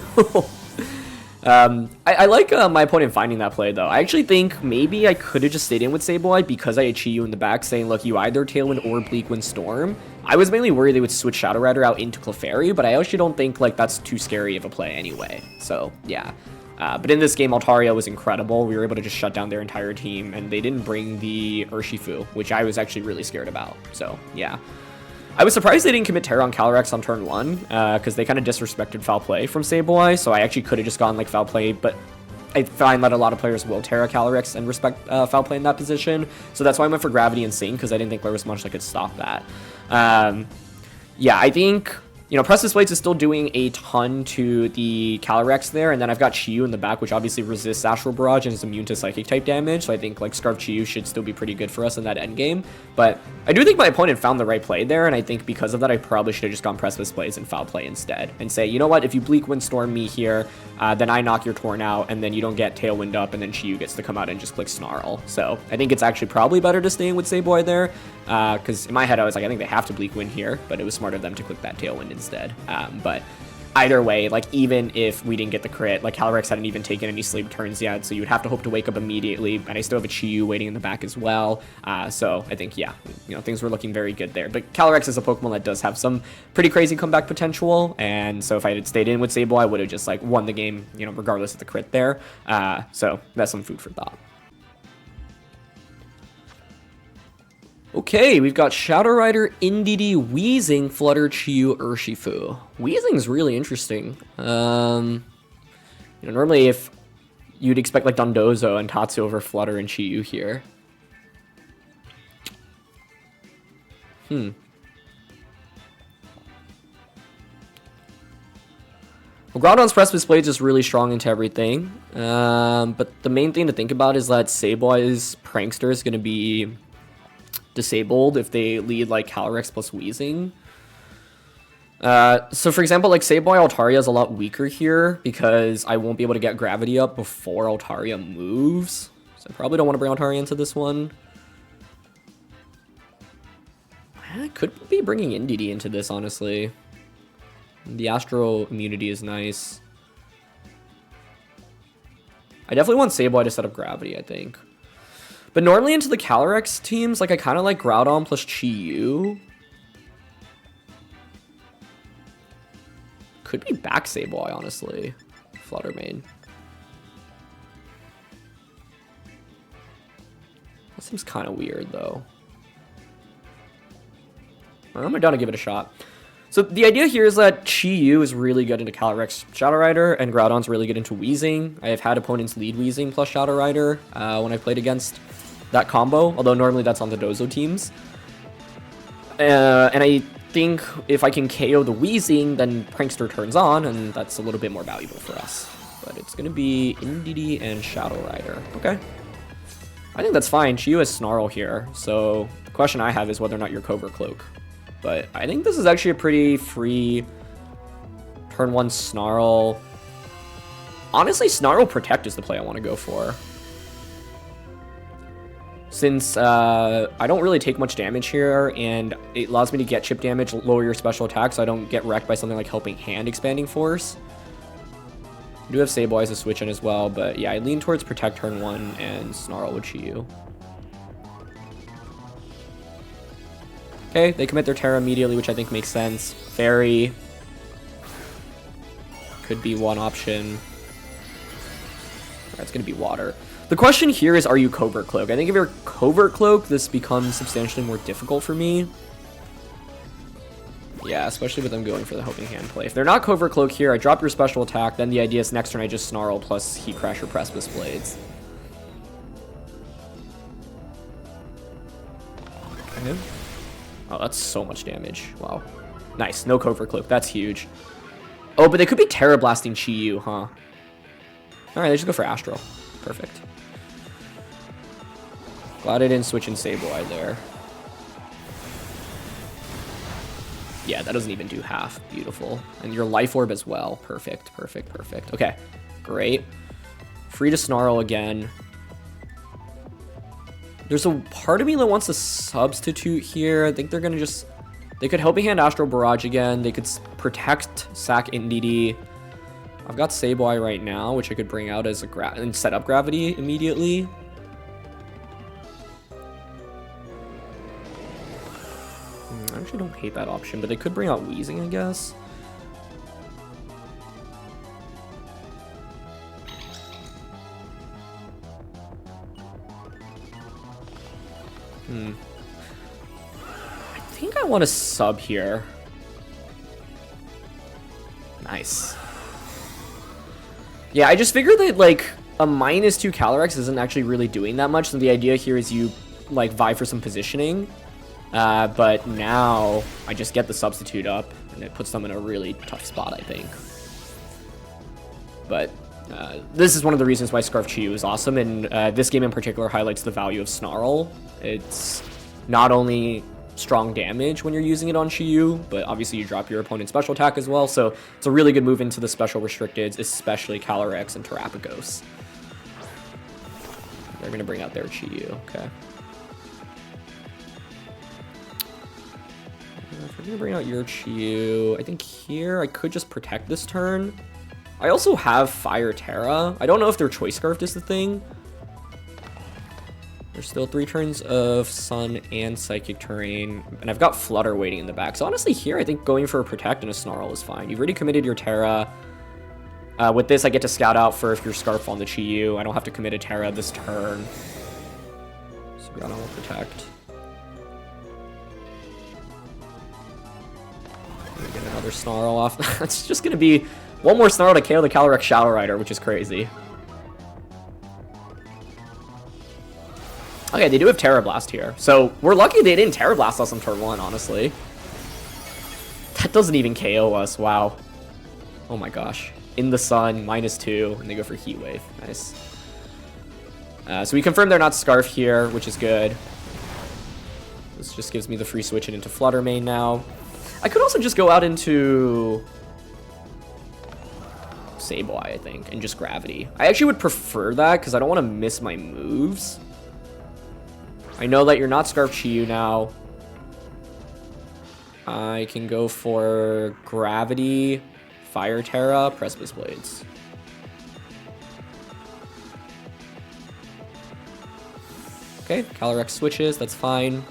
I like my opponent finding that play, though. I actually think maybe I could have just stayed in with Sableye because I had Chiyu in the back saying, look, you either Tailwind or Bleak Wind Storm. I was mainly worried they would switch Shadow Rider out into Clefairy, but I actually don't think like that's too scary of a play anyway. So, yeah. But in this game, Altaria was incredible. We were able to just shut down their entire team, and they didn't bring the Urshifu, which I was actually really scared about. So, yeah. I was surprised they didn't commit Terra on Calyrex on turn 1, because they kind of disrespected foul play from Sableye, so I actually could have just gone like foul play, but I find that a lot of players will Terra Calyrex and respect foul play in that position, so that's why I went for Gravity and Sing, because I didn't think there was much that could stop that. Yeah, I think, you know, Precipice Blades is still doing a ton to the Calyrex there, and then I've got Chiyu in the back, which obviously resists Astral Barrage and is immune to Psychic type damage, so I think like Scarf Chiyu should still be pretty good for us in that endgame. But I do think my opponent found the right play there, and I think because of that, I probably should have just gone Precipice Blades and foul play instead, and say, you know what, if you Bleak Wind Storm me here, then I knock your Torn out, and then you don't get Tailwind up, and then Chiyu gets to come out and just click Snarl. So I think it's actually probably better to stay in with Sableye there, because in my head I was like, I think they have to Bleak Wind here, but it was smart of them to click that Tailwind instead. But either way, like even if we didn't get the crit, like Calyrex hadn't even taken any sleep turns yet, so you would have to hope to wake up immediately, and I still have a Chiyu waiting in the back as well. So I think, yeah, you know, things were looking very good there. But Calyrex is a Pokemon that does have some pretty crazy comeback potential, and so if I had stayed in with Sableye, I would have just like won the game, you know, regardless of the crit there. So that's some food for thought. Okay, we've got Shadow Rider, Indeedee, Weezing, Flutter, Chiyu, Urshifu. Weezing's really interesting. You know, normally if you'd expect like Dondozo and Tatsu over Flutter and Chiyu here. Well, Groudon's Precipice Blades is really strong into everything. But the main thing to think about is that Sableye's Prankster is going to be disabled if they lead like Calyrex plus Weezing. So for example, like Sableye Altaria is a lot weaker here because I won't be able to get Gravity up before Altaria moves. So I probably don't want to bring Altaria into this one. I could be bringing Indeedee into this, honestly. The Astro immunity is nice. I definitely want Sableye to set up Gravity, I think. But normally into the Calyrex teams, like I kind of like Groudon plus Chiyu. Could be back Sableye, honestly. Flutter main. That seems kind of weird, though. I'm down to give it a shot. So the idea here is that Chiyu is really good into Calyrex Shadow Rider, and Groudon's really good into Weezing. I have had opponents lead Weezing plus Shadow Rider when I played against that combo, although normally that's on the Dozo teams. And I think if I can KO the Weezing, then Prankster turns on, and that's a little bit more valuable for us. But it's going to be Indeedee and Shadow Rider. Okay. I think that's fine. Chiyu has Snarl here, so the question I have is whether or not you're Cobra Cloak. But I think this is actually a pretty free turn 1 Snarl. Honestly, Snarl Protect is the play I want to go for. since I don't really take much damage here, and it allows me to get chip damage, lower your special attack, so I don't get wrecked by something like Helping Hand Expanding Force. I do have Sableye as a switch in as well, but yeah, I lean towards Protect turn 1 and Snarl with Chi-Yu. Okay, they commit their Terra immediately, which I think makes sense. Fairy could be one option. That's going to be Water. The question here is, are you Covert Cloak? I think if you're Covert Cloak, this becomes substantially more difficult for me. Yeah, especially with them going for the Helping Hand play. If they're not Covert Cloak here, I drop your special attack, then the idea is next turn I just Snarl plus Heat Crash or Precipice Blades. Okay. Oh, that's so much damage. Wow. Nice. No Covert Cloak. That's huge. Oh, but they could be Terra Blasting Chi-Yu, huh? Alright, they should go for Astral. Perfect. Glad I didn't switch in Sableye there. Yeah, that doesn't even do half. Beautiful. And your Life Orb as well. Perfect, perfect, perfect. Okay, great. Free to Snarl again. There's a part of me that wants to substitute here. I think they're going to just... They could Helping Hand Astral Barrage again. They could protect Sack NDD. I've got Sableye right now, which I could bring out as a and set up Gravity immediately. I actually don't hate that option, but they could bring out Wheezing, I guess. I think I want to sub here. Nice. Yeah, I just figured that, like, a -2 Calyrex isn't actually really doing that much, so the idea here is you, like, vie for some positioning. But now I just get the substitute up, and it puts them in a really tough spot, I think. But this is one of the reasons why Scarf Chi-Yu is awesome, and this game in particular highlights the value of Snarl. It's not only strong damage when you're using it on Chi-Yu, but obviously you drop your opponent's special attack as well, so it's a really good move into the special restricteds, especially Calyrex and Terapagos. They're going to bring out their Chi-Yu, okay. If we're going to bring out your Chi-Yu, I think here I could just protect this turn. I also have Fire Terra. I don't know if their Choice Scarf is the thing. There's still 3 turns of Sun and Psychic Terrain, and I've got Flutter waiting in the back. So honestly here, I think going for a Protect and a Snarl is fine. You've already committed your Terra. With this, I get to scout out for if you're Scarf on the Chi-Yu. I don't have to commit a Terra this turn. So we got all Protect. Get another Snarl off. That's just going to be one more Snarl to KO the Calyrex Shadow Rider, which is crazy. Okay, they do have Terra Blast here. So we're lucky they didn't Terra Blast us on turn 1, honestly. That doesn't even KO us. Wow. Oh my gosh. In the Sun, -2, and they go for Heat Wave. Nice. So we confirm they're not Scarf here, which is good. This just gives me the free switch into Flutter main now. I could also just go out into Sableye, I think, and just Gravity. I actually would prefer that because I don't want to miss my moves. I know that you're not Scarf Chi-Yu now. I can go for Gravity, Fire Terra, Precipice Blades. Okay, Calyrex switches, that's fine.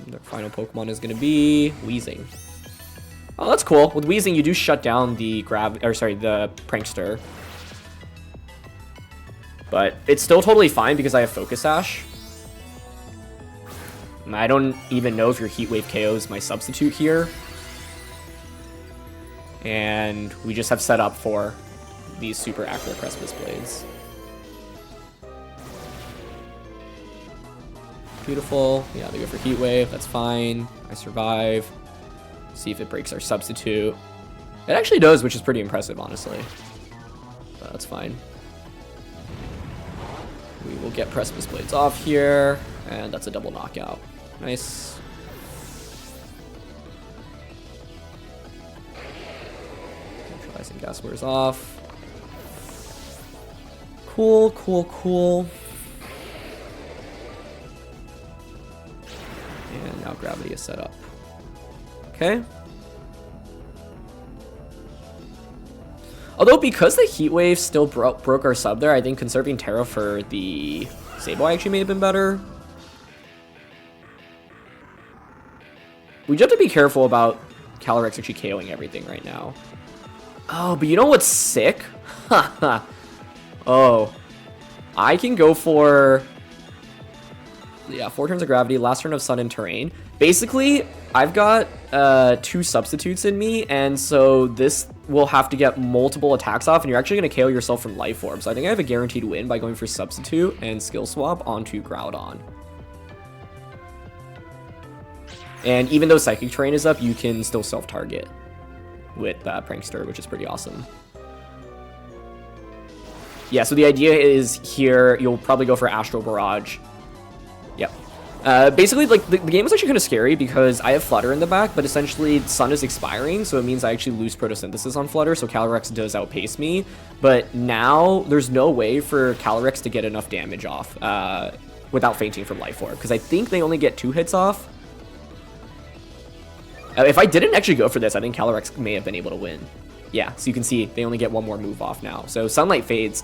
Their final Pokemon is going to be Wheezing. Oh, that's cool. With Wheezing, you do shut down the the Prankster. But it's still totally fine because I have Focus Sash. I don't even know if your Heat Wave KO is my substitute here. And we just have set up for these super accurate Precipice Blades. Beautiful. Yeah, they go for Heat Wave. That's fine. I survive. See if it breaks our substitute. It actually does, which is pretty impressive, honestly. But that's fine. We will get Precipice Blades off here, and that's a double knockout. Nice. Neutralizing Gas wears off. Cool, cool, cool. Now Gravity is set up. Okay. Although, because the Heat Wave still broke our sub there, I think conserving Terra for the Sableye actually may have been better. We just have to be careful about Calyrex actually KOing everything right now. Oh, but you know what's sick? Haha. Oh. I can go for... Yeah, 4 turns of Gravity, last turn of Sun and Terrain. Basically, I've got 2 substitutes in me, and so this will have to get multiple attacks off, and you're actually going to KO yourself from Life Orb. So I think I have a guaranteed win by going for Substitute and Skill Swap onto Groudon. And even though Psychic Terrain is up, you can still self-target with Prankster, which is pretty awesome. Yeah, so the idea is here, you'll probably go for Astral Barrage. Yep. Basically, like, the game is actually kind of scary because I have Flutter in the back, but essentially Sun is expiring, so it means I actually lose Photosynthesis on Flutter, so Calyrex does outpace me. But now, there's no way for Calyrex to get enough damage off without fainting from Life Orb, because I think they only get 2 hits off. If I didn't actually go for this, I think Calyrex may have been able to win. Yeah, so you can see they only get 1 more move off now. So Sunlight fades.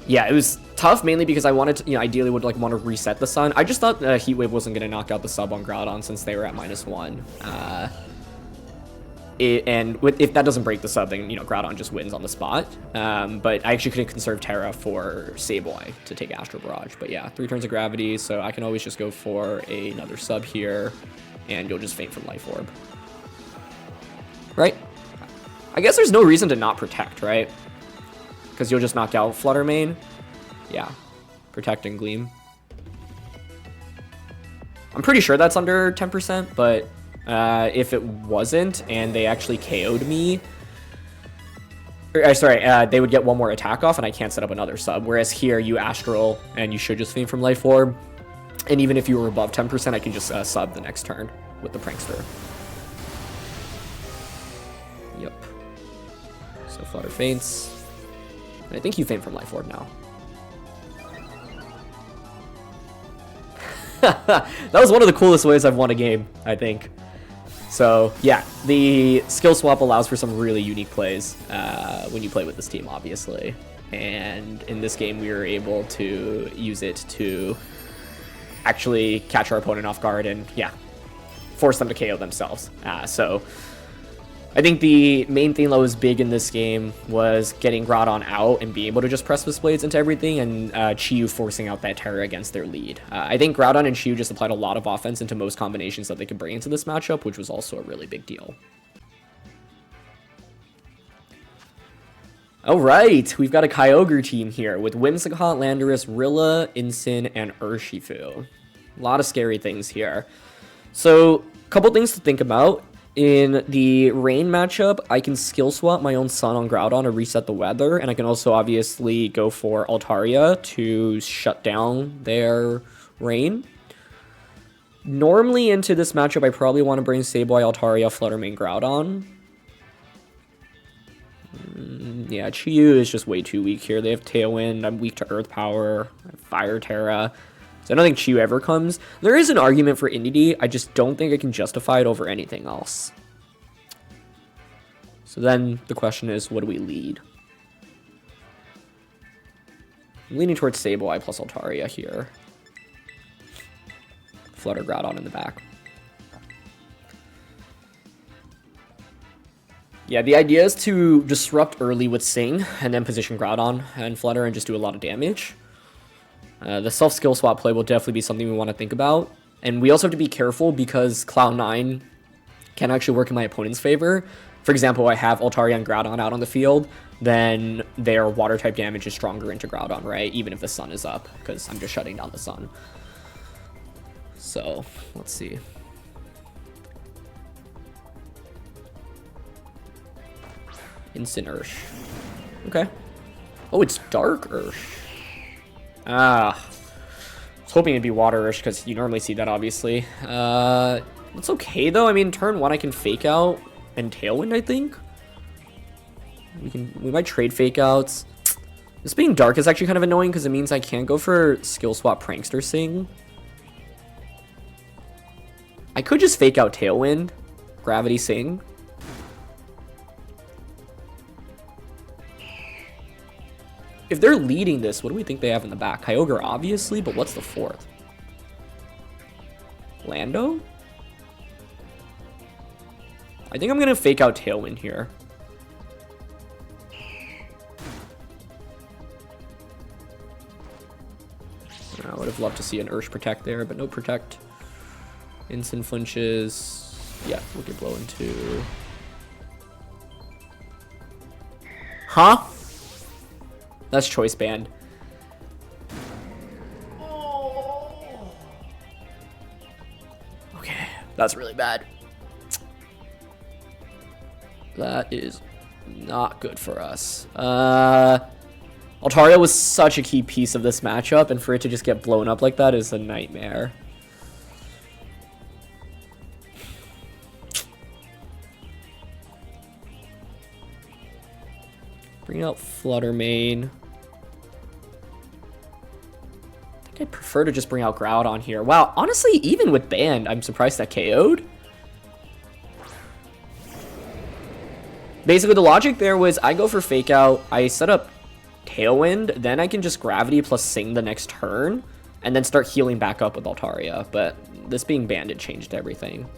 Yeah, it was tough mainly because I wanted to, ideally would like want to reset the Sun. I just thought Heat Wave wasn't going to knock out the sub on Groudon since they were at -1. If that doesn't break the sub, then Groudon just wins on the spot. But I actually couldn't conserve Terra for Sableye to take Astral Barrage. But yeah, 3 turns of Gravity, so I can always just go for another sub here, and you'll just faint from Life Orb. Right? I guess there's no reason to not protect, right? Because you'll just knock out Flutter main. Yeah. Protect and Gleam. I'm pretty sure that's under 10%, but if it wasn't and they actually KO'd me, they would get 1 more attack off and I can't set up another sub. Whereas here, you Astral and you should just faint from Life Orb. And even if you were above 10%, I can just sub the next turn with the Prankster. Yep. So Flutter faints. And I think you faint from Life Orb now. That was one of the coolest ways I've won a game, I think. So, yeah, the skill swap allows for some really unique plays when you play with this team, obviously. And in this game, we were able to use it to actually catch our opponent off guard and, yeah, force them to KO themselves. So I think the main thing that was big in this game was getting Groudon out and being able to just press Swift Blades into everything, and Chi-Yu forcing out that Terra against their lead. I think Groudon and Chi-Yu just applied a lot of offense into most combinations that they could bring into this matchup, which was also a really big deal. Alright, we've got a Kyogre team here with Whimsicott, Landorus, Rilla, Incin, and Urshifu. A lot of scary things here. So, a couple things to think about. In the rain matchup, I can skill swap my own Sun on Groudon to reset the weather, and I can also obviously go for Altaria to shut down their rain. Normally into this matchup, I probably want to bring Sableye, Altaria, Flutter Mane, Groudon. Yeah, Chi-Yu is just way too weak here. They have Tailwind, I'm weak to Earth Power, Fire Terra. So I don't think Chi-Yu ever comes. There is an argument for Indeedee, I just don't think I can justify it over anything else. So then the question is, what do we lead? I'm leaning towards Sableye plus Altaria here. Flutter Groudon in the back. Yeah, the idea is to disrupt early with Sing, and then position Groudon and Flutter and just do a lot of damage. The self-skill swap play will definitely be something we want to think about. And we also have to be careful because Cloud9 can actually work in my opponent's favor. For example, I have Altaria and Groudon out on the field, then their water-type damage is stronger into Groudon, right? Even if the Sun is up, because I'm just shutting down the Sun. So, let's see. Instant Ursh. Okay. Oh, it's Dark Ursh. I was hoping it'd be Water Ursh because you normally see that, obviously. It's okay, though. I mean, turn 1, I can Fake Out and Tailwind, I think. We might trade Fake Outs. This being Dark is actually kind of annoying because it means I can't go for Skill Swap Prankster Sing. I could just fake out Tailwind, Gravity Sing. If they're leading this, what do we think they have in the back? Kyogre, obviously, but what's the fourth? Lando? I think I'm going to fake out Tailwind here. I would have loved to see an Ursh Protect there, but no Protect. Instant flinches. Yeah, Wicked Blow into... Huh? That's Choice Band. Okay, that's really bad. That is not good for us. Altaria was such a key piece of this matchup, and for it to just get blown up like that is a nightmare. Bring out Flutter Mane. I think I'd prefer to just bring out Groudon here. Wow, honestly, even with Band, I'm surprised that KO'd. Basically, the logic there was I go for Fake Out, I set up Tailwind, then I can just Gravity plus Sing the next turn, and then start healing back up with Altaria. But this being banded changed everything.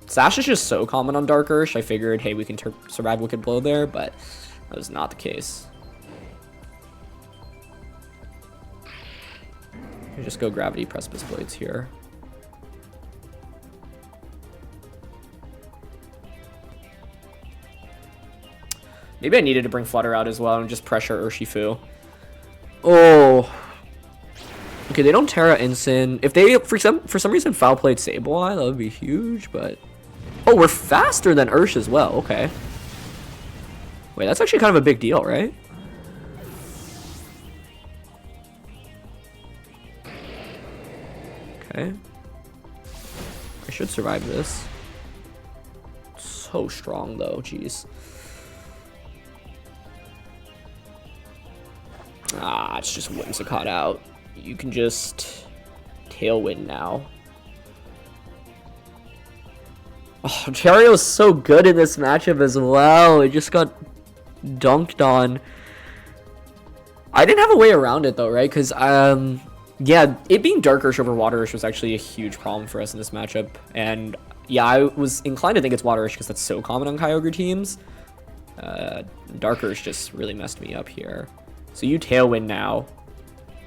Sash is just so common on Dark Ursh, I figured, hey, we can survive Wicked Blow there, but that was not the case. I just go Gravity Precipice Blades here. Maybe I needed to bring Flutter out as well and just pressure Urshifu. Oh. Okay, they don't Terra Instant. If they, for some reason, foul played Sableye, that would be huge, but... Oh, we're faster than Ursh as well. Okay. Wait, that's actually kind of a big deal, right? Okay. I should survive this. So strong, though. Jeez. Ah, it's just Whimsicott out. You can just Tailwind now. Oh, Chario's so good in this matchup as well. It just got dunked on. I didn't have a way around it though, right? Because, yeah, it being Dark Ursh over Water Ursh was actually a huge problem for us in this matchup. And, yeah, I was inclined to think it's Water Ursh because that's so common on Kyogre teams. Dark Ursh just really messed me up here. So you Tailwind now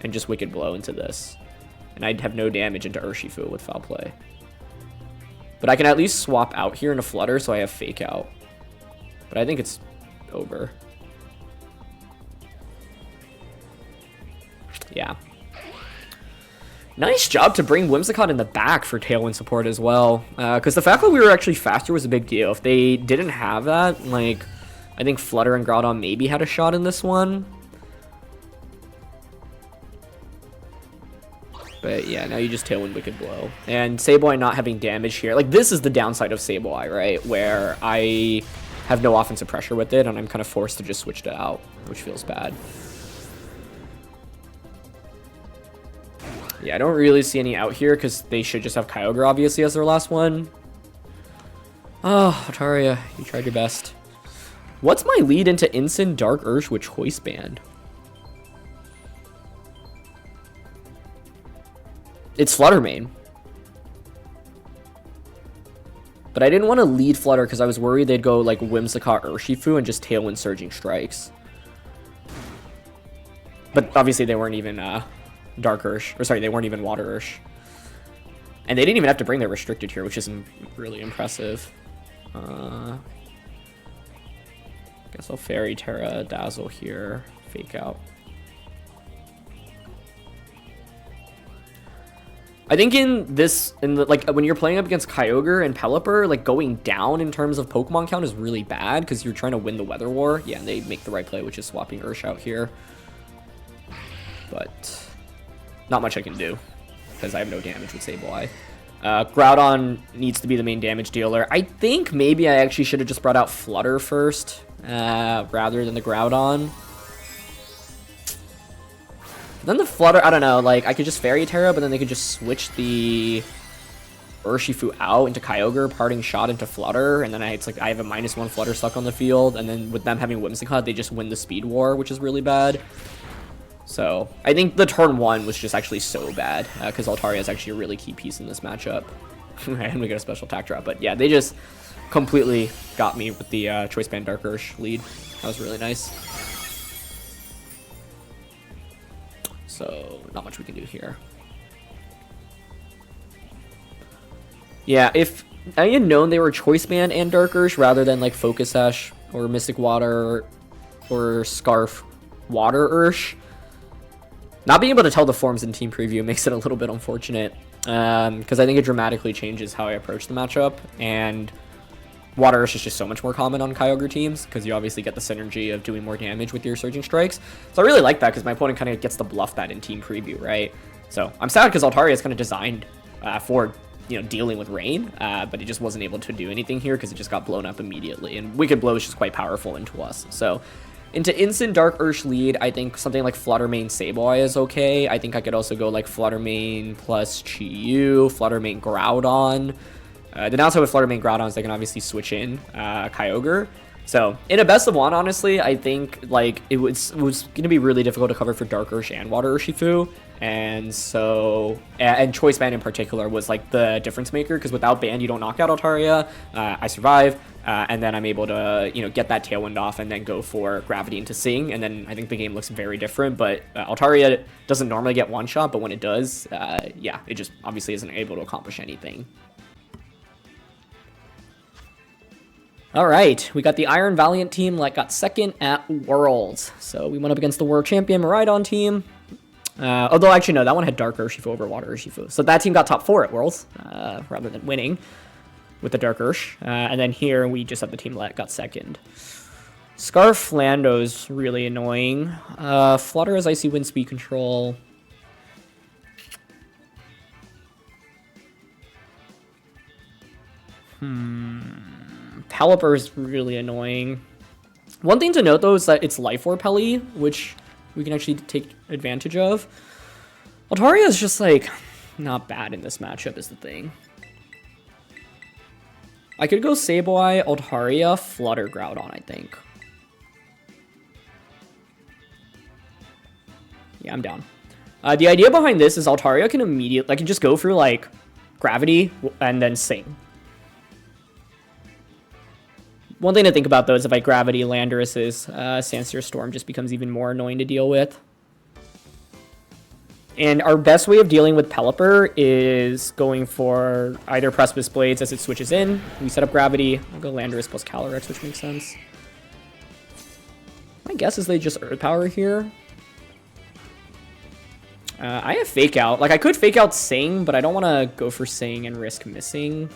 and just Wicked Blow into this. And I'd have no damage into Urshifu with Foul Play. But I can at least swap out here into Flutter so I have Fake Out. But I think it's over. Yeah. Nice job to bring Whimsicott in the back for Tailwind support as well. Because the fact that we were actually faster was a big deal. If they didn't have that, like, I think Flutter and Groudon maybe had a shot in this one. But yeah, now you just Tailwind Wicked Blow. And Sableye not having damage here. Like, this is the downside of Sableye, right? Where I have no offensive pressure with it, and I'm kind of forced to just switch it out, which feels bad. Yeah, I don't really see any out here, because they should just have Kyogre, obviously, as their last one. Oh, Altaria, you tried your best. What's my lead into Instant Dark Ursh with Choice Band? It's Flutter Mane. But I didn't want to lead Flutter because I was worried they'd go like Whimsicott Urshifu and just Tailwind Surging Strikes. But obviously they weren't even Dark Ursh. Or sorry, they weren't even Water Ursh. And they didn't even have to bring their Restricted here, which is really impressive. Guess I'll Fairy Terra Dazzle here. Fake Out. I think like when you're playing up against Kyogre and Pelipper, like going down in terms of Pokemon count is really bad because you're trying to win the Weather War. Yeah, and they make the right play, which is swapping Ursh out here. But not much I can do because I have no damage with Sableye. Groudon needs to be the main damage dealer. I think maybe I actually should have just brought out Flutter first rather than the Groudon. Then the Flutter, I don't know, like, I could just Fairy Terra, but then they could just switch the Urshifu out into Kyogre, parting shot into Flutter, and then it's like I have a -1 Flutter stuck on the field, and then with them having Whimsicott, they just win the Speed War, which is really bad. So I think the turn 1 was just actually so bad, because Altaria is actually a really key piece in this matchup. And we got a special attack drop, but yeah, they just completely got me with the Choice Band Dark Ursh lead. That was really nice. So not much we can do here. Yeah, if I had known they were Choice Band and Dark Ursh rather than like Focus Sash or Mystic Water or Scarf Water Ursh, not being able to tell the forms in team preview makes it a little bit unfortunate, because I think it dramatically changes how I approach the matchup, and Water Ursh is just so much more common on Kyogre teams because you obviously get the synergy of doing more damage with your Surging Strikes. So I really like that because my opponent kind of gets to bluff that in team preview, right? So I'm sad because Altaria is kind of designed for dealing with rain, but it just wasn't able to do anything here because it just got blown up immediately, and Wicked Blow is just quite powerful into us. So into instant Dark Ursh lead, I think something like Flutter Mane Sableye is okay. I think I could also go like Flutter Mane plus Chi-Yu, Flutter Mane Groudon. The downside with Flutter Mane Groudon is they can obviously switch in Kyogre. So in a best of one, honestly, I think like it was going to be really difficult to cover for Dark Ursh and Water Urshifu. And so, and Choice Band in particular was like the difference maker, because without Band, you don't knock out Altaria. I survive, and then I'm able to, get that Tailwind off and then go for Gravity into Sing. And then I think the game looks very different, but Altaria doesn't normally get one shot, but when it does, yeah, it just obviously isn't able to accomplish anything. All right, we got the Iron Valiant team that got second at Worlds. So we went up against the World Champion Miraidon team. Although, actually, no, that one had Dark Urshifu over Water Urshifu. So that team got top 4 at Worlds, rather than winning with the Dark Ursh. And then here, we just have the team that got second. Scarf Lando's really annoying. Flutter has Icy Wind Speed Control. Pelipper is really annoying. One thing to note, though, is that it's Life Orb Peli, which we can actually take advantage of. Altaria is just, like, not bad in this matchup is the thing. I could go Sableye, Altaria, Flutter, Groudon, I think. Yeah, I'm down. The idea behind this is Altaria can immediately... I can just go through, like, Gravity and then Sing. One thing to think about, though, is if I Gravity Landorus's Sandsear Storm just becomes even more annoying to deal with. And our best way of dealing with Pelipper is going for either Precipice Blades as it switches in. We set up Gravity. I'll go Landorus plus Calyrex, which makes sense. My guess is they just Earth Power here. I have Fake Out. Like, I could Fake Out Sing, but I don't want to go for Sing and risk missing.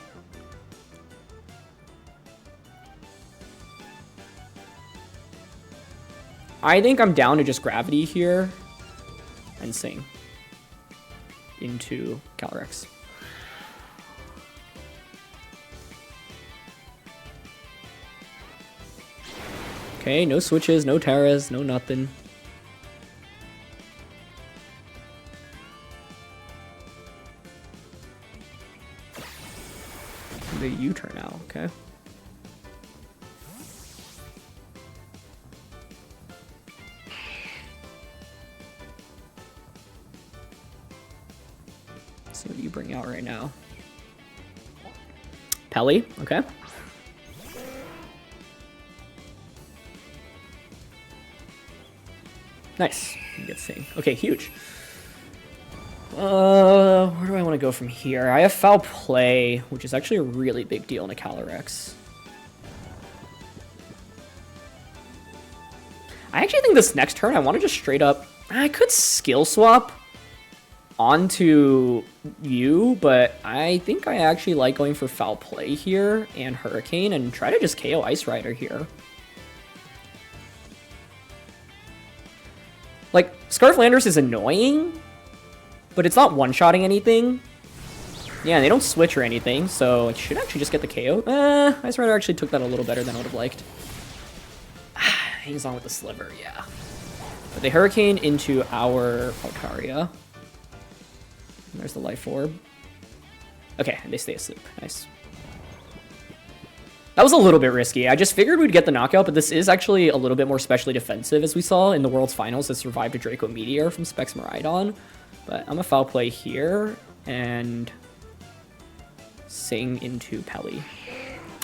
I think I'm down to just Gravity here and Sing into Calyrex. Okay, no switches, no Terras, no nothing. The U-turn now, okay. See what you bring out right now. Peli, okay. Nice. You get Sing. Okay, huge. Where do I want to go from here? I have Foul Play, which is actually a really big deal in a Calyrex. I actually think this next turn I want to just straight up... I could skill swap onto you, but I think I actually like going for Foul Play here and Hurricane and try to just KO Ice Rider here. Like, Scarf Landorus is annoying, but it's not one-shotting anything. Yeah, they don't switch or anything, so it should actually just get the KO. Ice Rider actually took that a little better than I would have liked. Hangs on with the Sliver, yeah. But they Hurricane into our Altaria. There's the Life Orb. Okay, and they stay asleep. Nice. That was a little bit risky. I just figured we'd get the knockout, but this is actually a little bit more specially defensive, as we saw in the World's Finals that survived a Draco Meteor from Specs Miraidon. But I'm a foul play here, and Sing into Pelly.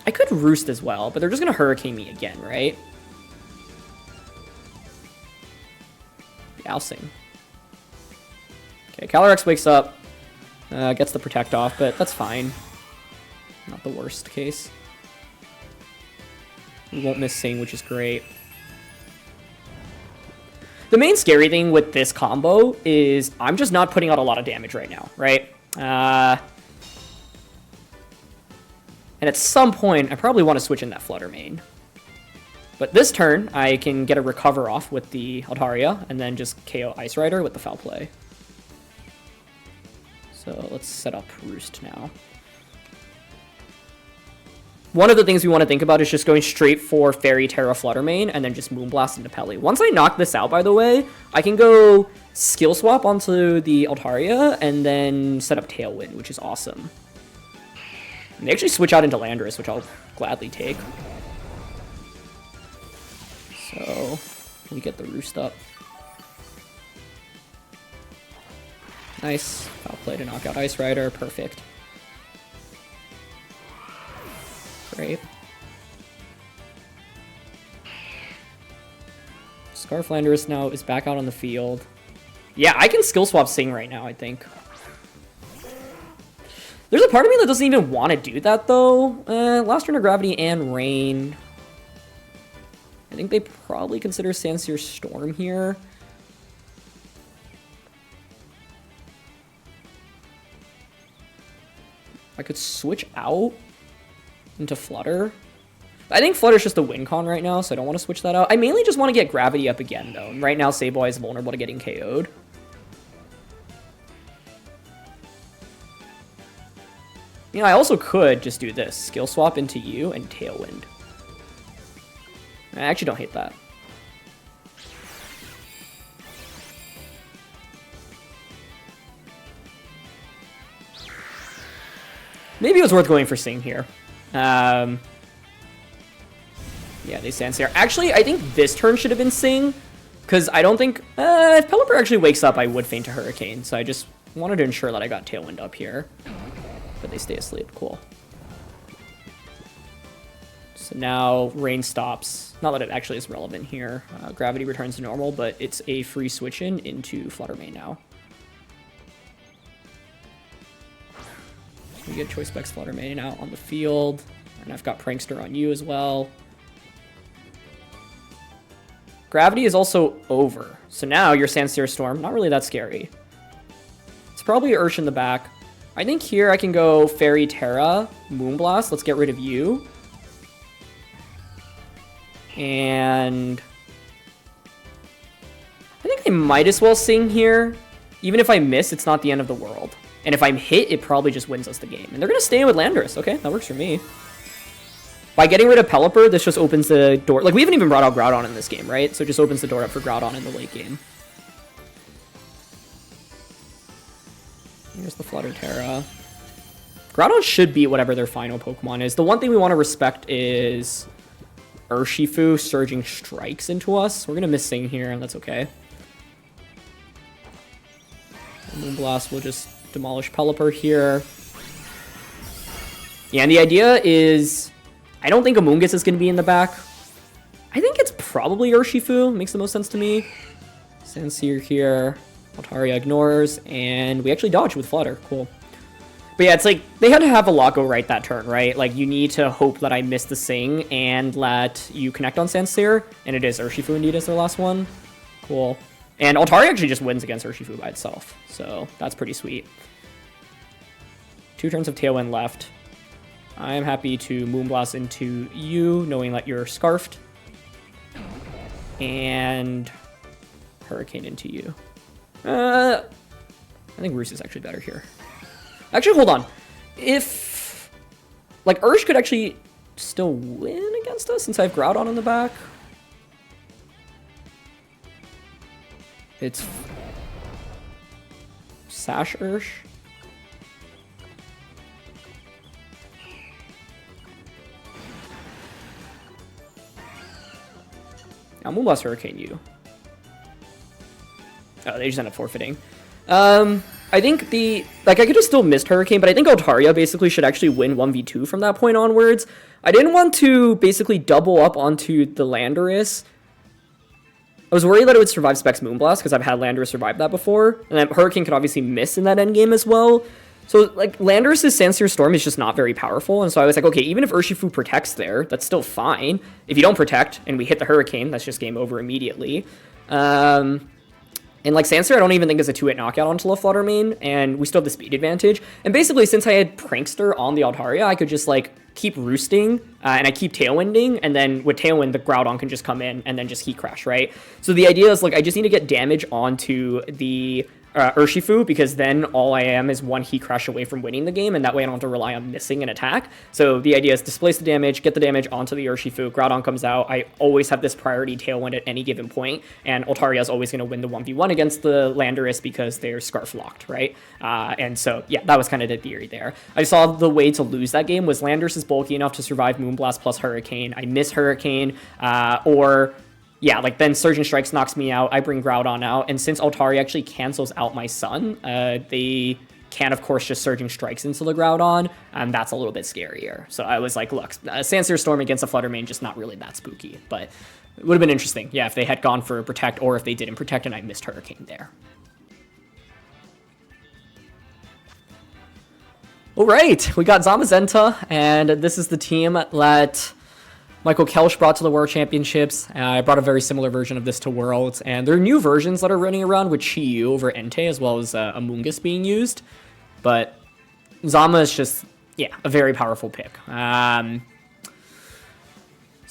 I could Roost as well, but they're just going to Hurricane me again, right? Yeah, I'll Sing. Okay, Calyrex wakes up, gets the Protect off, but that's fine. Not the worst case. We won't miss Sing, which is great. The main scary thing with this combo is I'm just not putting out a lot of damage right now, right? And at some point, I probably want to switch in that Flutter Mane. But this turn, I can get a Recover off with the Altaria, and then just KO Ice Rider with the Foul Play. So let's set up Roost now. One of the things we want to think about is just going straight for Fairy Terra Flutter Mane and then just Moonblast into Pelly. Once I knock this out, by the way, I can go Skill Swap onto the Altaria and then set up Tailwind, which is awesome. And they actually switch out into Landorus, which I'll gladly take. So we get the Roost up. Nice. Foul play to knock out Ice Rider. Perfect. Great. Scarf Landorus now is back out on the field. Yeah, I can skill swap Sing right now, I think. There's a part of me that doesn't even want to do that, though. Last turn of Gravity and Rain. I think they probably consider Sandsear Storm here. I could switch out into Flutter. I think Flutter's just a win con right now, so I don't want to switch that out. I mainly just want to get Gravity up again, though. And right now, Sableye is vulnerable to getting KO'd. You know, I also could just do this. Skill swap into you and Tailwind. I actually don't hate that. Maybe it was worth going for Sing here. Yeah, they Sandsear. Actually, I think this turn should have been Sing, because I don't think... if Pelipper actually wakes up, I would feint a Hurricane, so I just wanted to ensure that I got Tailwind up here. But they stay asleep. Cool. So now Rain stops. Not that it actually is relevant here. Gravity returns to normal, but it's a free switch in into Flutter Mane now. We get Choice Specs Flutter Mane out on the field. And I've got Prankster on you as well. Gravity is also over. So now your Sandsear Storm, not really that scary. It's probably Ursh in the back. I think here I can go Fairy Terra, Moonblast. Let's get rid of you. And I think I might as well Sing here. Even if I miss, it's not the end of the world. And if I'm hit, it probably just wins us the game. And they're going to stay in with Landorus. Okay, that works for me. By getting rid of Pelipper, this just opens the door. Like, we haven't even brought out Groudon in this game, right? So it just opens the door up for Groudon in the late game. Here's the Flutter Terra. Groudon should beat whatever their final Pokemon is. The one thing we want to respect is Urshifu surging strikes into us. We're going to miss Sing here, and that's okay. Moonblast will just demolish Pelipper here. Yeah, and the idea is... I don't think Amoonguss is going to be in the back. I think it's probably Urshifu. Makes the most sense to me. Sandsear here. Altaria ignores, and we actually dodge with Flutter. Cool. But yeah, it's like, they had to have a lot go right that turn, right? Like, you need to hope that I miss the Sing and let you connect on Sandsear, and it is Urshifu indeed as their last one. Cool. And Altaria actually just wins against Urshifu by itself, so that's pretty sweet. 2 turns of Tailwind left. I am happy to Moonblast into you, knowing that you're Scarfed. And Hurricane into you. I think Roost is actually better here. Actually, hold on. If... Like, Ursh could actually still win against us since I have Groudon in the back. It's... Sash Ursh. Now Moonblast Hurricane you. Oh, they just end up forfeiting. I think I could have still missed Hurricane, but I think Altaria basically should actually win 1v2 from that point onwards. I didn't want to basically double up onto the Landorus. I was worried that it would survive Specs Moonblast because I've had Landorus survive that before, and then Hurricane could obviously miss in that endgame as well. So, like, Landorus' Sandsphere Storm is just not very powerful, and so I was like, okay, even if Urshifu protects there, that's still fine. If you don't protect, and we hit the Hurricane, that's just game over immediately. And, like, Sandsphere I don't even think is a 2-hit knockout onto a Flutter Mane, and we still have the speed advantage. And basically, since I had Prankster on the Altaria, I could just, like, keep roosting, and I keep Tailwinding, and then with Tailwind, the Groudon can just come in and then just Heat Crash, right? So the idea is, like, I just need to get damage onto the Urshifu, because then all I am is one Heat Crash away from winning the game, and that way I don't have to rely on missing an attack. So the idea is displace the damage, get the damage onto the Urshifu, Groudon comes out, I always have this priority Tailwind at any given point, and Altaria is always going to win the 1v1 against the Landorus because they're Scarf locked, right? And so, yeah, that was kind of the theory there. I saw the way to lose that game was Landorus is bulky enough to survive Moonblast plus Hurricane, I miss Hurricane, or... yeah, like, then Surging Strikes knocks me out, I bring Groudon out, and since Altaria actually cancels out my Sun, they can, of course, just Surging Strikes into the Groudon, and that's a little bit scarier. So I was like, look, Sandsphere Storm against a Flutter Mane, just not really that spooky, but it would have been interesting, yeah, if they had gone for Protect, or if they didn't Protect and I missed Hurricane there. All right, we got Zamazenta, and this is the team that Michael Kelch brought to the World Championships. I brought a very similar version of this to Worlds, and there are new versions that are running around with Chi-Yu over Entei, as well as Amoonguss being used, but Zama is just, yeah, a very powerful pick. So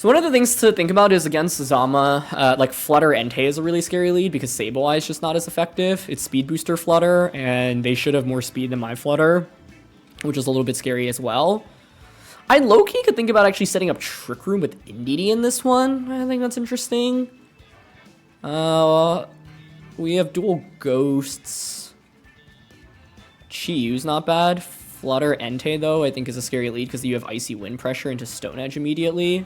one of the things to think about is against Zama, like, Flutter Entei is a really scary lead because Sableye is just not as effective. It's Speed Booster Flutter, and they should have more speed than my Flutter, which is a little bit scary as well. I low-key could think about actually setting up Trick Room with Indeedee in this one. I think that's interesting. We have dual Ghosts. Chi-Yu's not bad. Flutter Entei, though, I think is a scary lead because you have Icy Wind Pressure into Stone Edge immediately.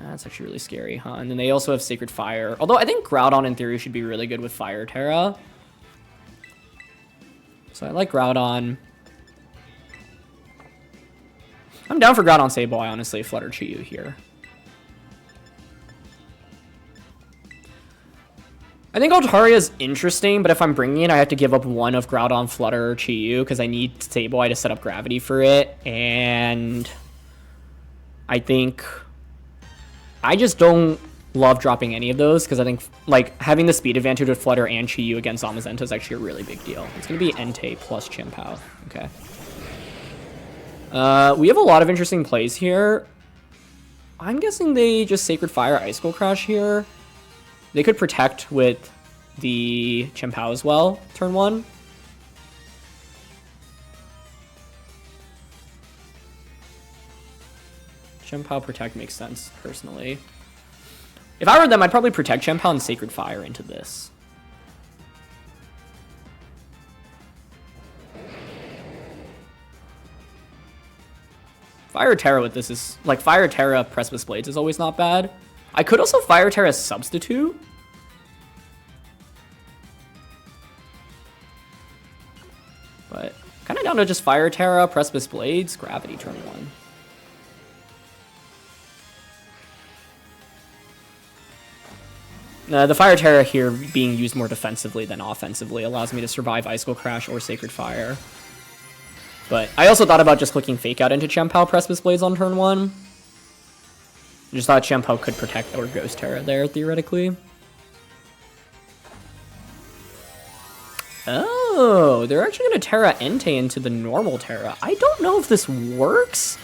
That's actually really scary, huh? And then they also have Sacred Fire. Although I think Groudon, in theory, should be really good with Fire Terra. So I like Groudon. I'm down for Groudon Sableye, honestly, Flutter Chi-Yu here. I think Altaria is interesting, but if I'm bringing it, I have to give up one of Groudon, Flutter, or Chi-Yu, because I need Sableye to set up Gravity for it, and I think I just don't love dropping any of those, because I think, like, having the speed advantage with Flutter and Chi-Yu against Zamazenta is actually a really big deal. It's going to be Entei plus Chien-Pao. Okay. We have a lot of interesting plays here. I'm guessing they just Sacred Fire Icicle Crash here. They could Protect with the Chien-Pao as well, turn 1. Chien-Pao Protect makes sense, personally. If I were them, I'd probably Protect Chien-Pao and Sacred Fire into this. Fire Terra with this is, like, Fire Terra Precipice Blades is always not bad. I could also Fire Terra Substitute. But kind of down to just Fire Terra, Precipice Blades, Gravity turn 1. The Fire Terra here being used more defensively than offensively allows me to survive Icicle Crash or Sacred Fire. But I also thought about just clicking Fake Out into Chien-Pao Precipice Blades on turn 1. I just thought Chien-Pao could Protect or Ghost Terra there, theoretically. Oh, they're actually going to Terra Entei into the normal Terra. I don't know if this works,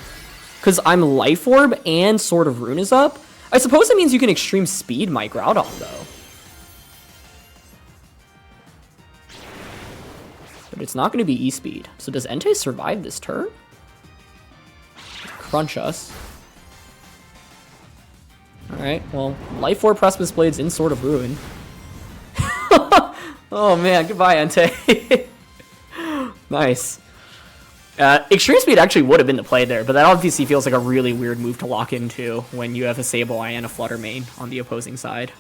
because I'm Life Orb and Sword of Rune is up. I suppose that means you can Extreme Speed my Groudon, though. But it's not going to be E-Speed. So does Entei survive this turn? Crunch us. Alright, well, Life Orb Precipice Blades in Sword of Ruin. Oh man, goodbye Entei. Nice. Extreme Speed actually would have been the play there, but that obviously feels like a really weird move to lock into when you have a Sableye and a Flutter Mane on the opposing side.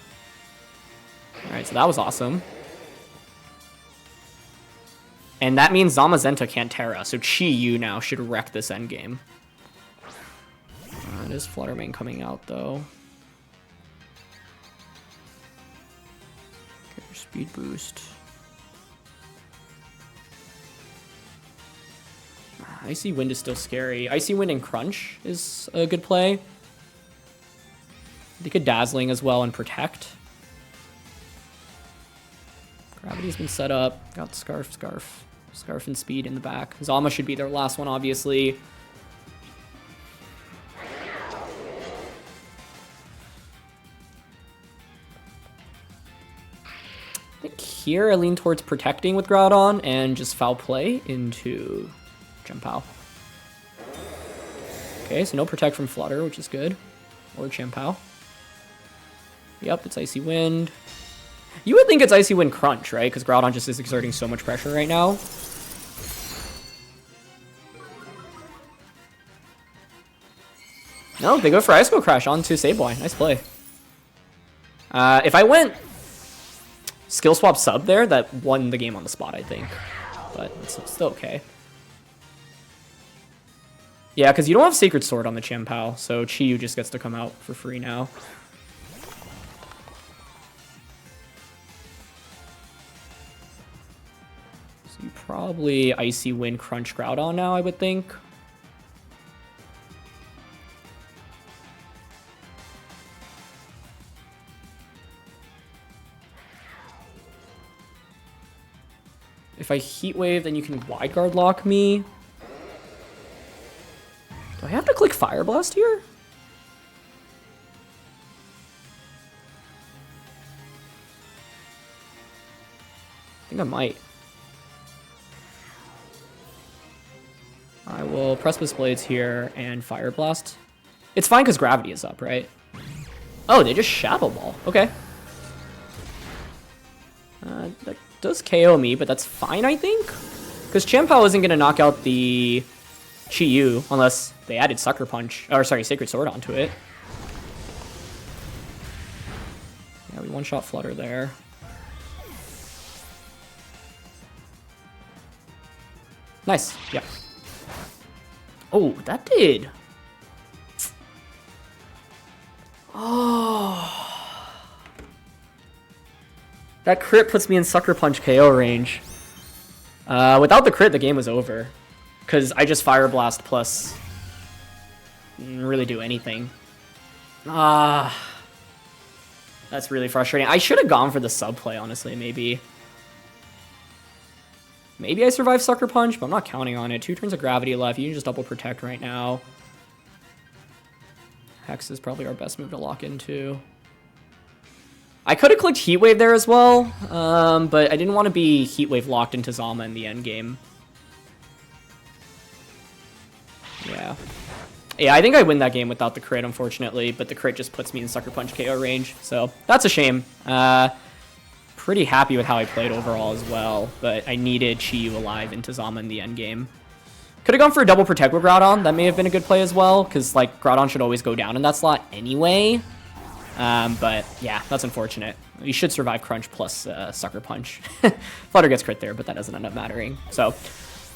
Alright, so that was awesome. And that means Zamazenta can't Terra, so Chi-Yu now should wreck this endgame. It is Flutter Mane coming out, though. Okay, speed boost. Icy Wind is still scary. Icy Wind and Crunch is a good play. They could Dazzling as well and Protect. Gravity's been set up. Got Scarf and Speed in the back. Zama should be their last one, obviously. I think here I lean towards protecting with Groudon and just Foul Play into Chien-Pao. Okay, so no Protect from Flutter, which is good. Or Chien-Pao. Yep, it's Icy Wind. You would think it's Icy Wind Crunch, right? Because Groudon just is exerting so much pressure right now. No, they go for Ice Cold Crash onto Sableye. Nice play. If I went Skill Swap Sub there, that won the game on the spot, I think. But it's still okay. Yeah, because you don't have Sacred Sword on the Chien-Pao, so Chi-Yu just gets to come out for free now. So you probably Icy Wind Crunch Groudon now, I would think. If I Heat Wave, then you can Wide Guard lock me. Do I have to click Fire Blast here? I think I might. I will Precipice Blades here and Fire Blast. It's fine because Gravity is up, right? Oh, they just Shadow Ball. Okay. That does KO me, but that's fine, I think? Because Chien-Pao isn't going to knock out the Chi-Yu unless they added Sucker Punch, or sorry, Sacred Sword onto it. Yeah, we one-shot Flutter there. Nice, yeah. Oh, that did. Oh. That crit puts me in Sucker Punch KO range. Without the crit, the game was over. Because I just Fire Blast plus... didn't really do anything. That's really frustrating. I should have gone for the sub play, honestly, maybe. Maybe I survive Sucker Punch, but I'm not counting on it. 2 turns of Gravity left. You can just double Protect right now. Hex is probably our best move to lock into. I could have clicked Heat Wave there as well, but I didn't want to be Heat Wave locked into Zama in the end game. Yeah. Yeah, I think I win that game without the crit, unfortunately, but the crit just puts me in Sucker Punch KO range, so that's a shame. Pretty happy with how I played overall as well, but I needed Chi-Yu alive into Zama in the end game. Could have gone for a double Protect with Groudon. That may have been a good play as well, because like Groudon should always go down in that slot anyway. But yeah, that's unfortunate. You should survive Crunch plus Sucker Punch. Flutter gets crit there, but that doesn't end up mattering. So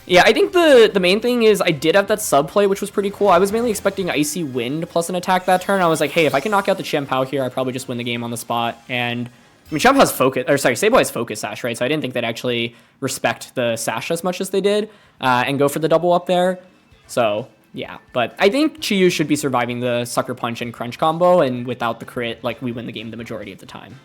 yeah, I think the main thing is I did have that sub play, which was pretty cool. I was mainly expecting Icy Wind plus an attack that turn. I was like, hey, if I can knock out the Chien-Pao here, I probably just win the game on the spot. And I mean, Chien-Pao's focus, or sorry, Sableye has Focus Sash, right? So I didn't think they'd actually respect the Sash as much as they did and go for the double up there. So yeah, but I think Chi-Yu should be surviving the Sucker Punch and Crunch combo, and without the crit, like, we win the game the majority of the time.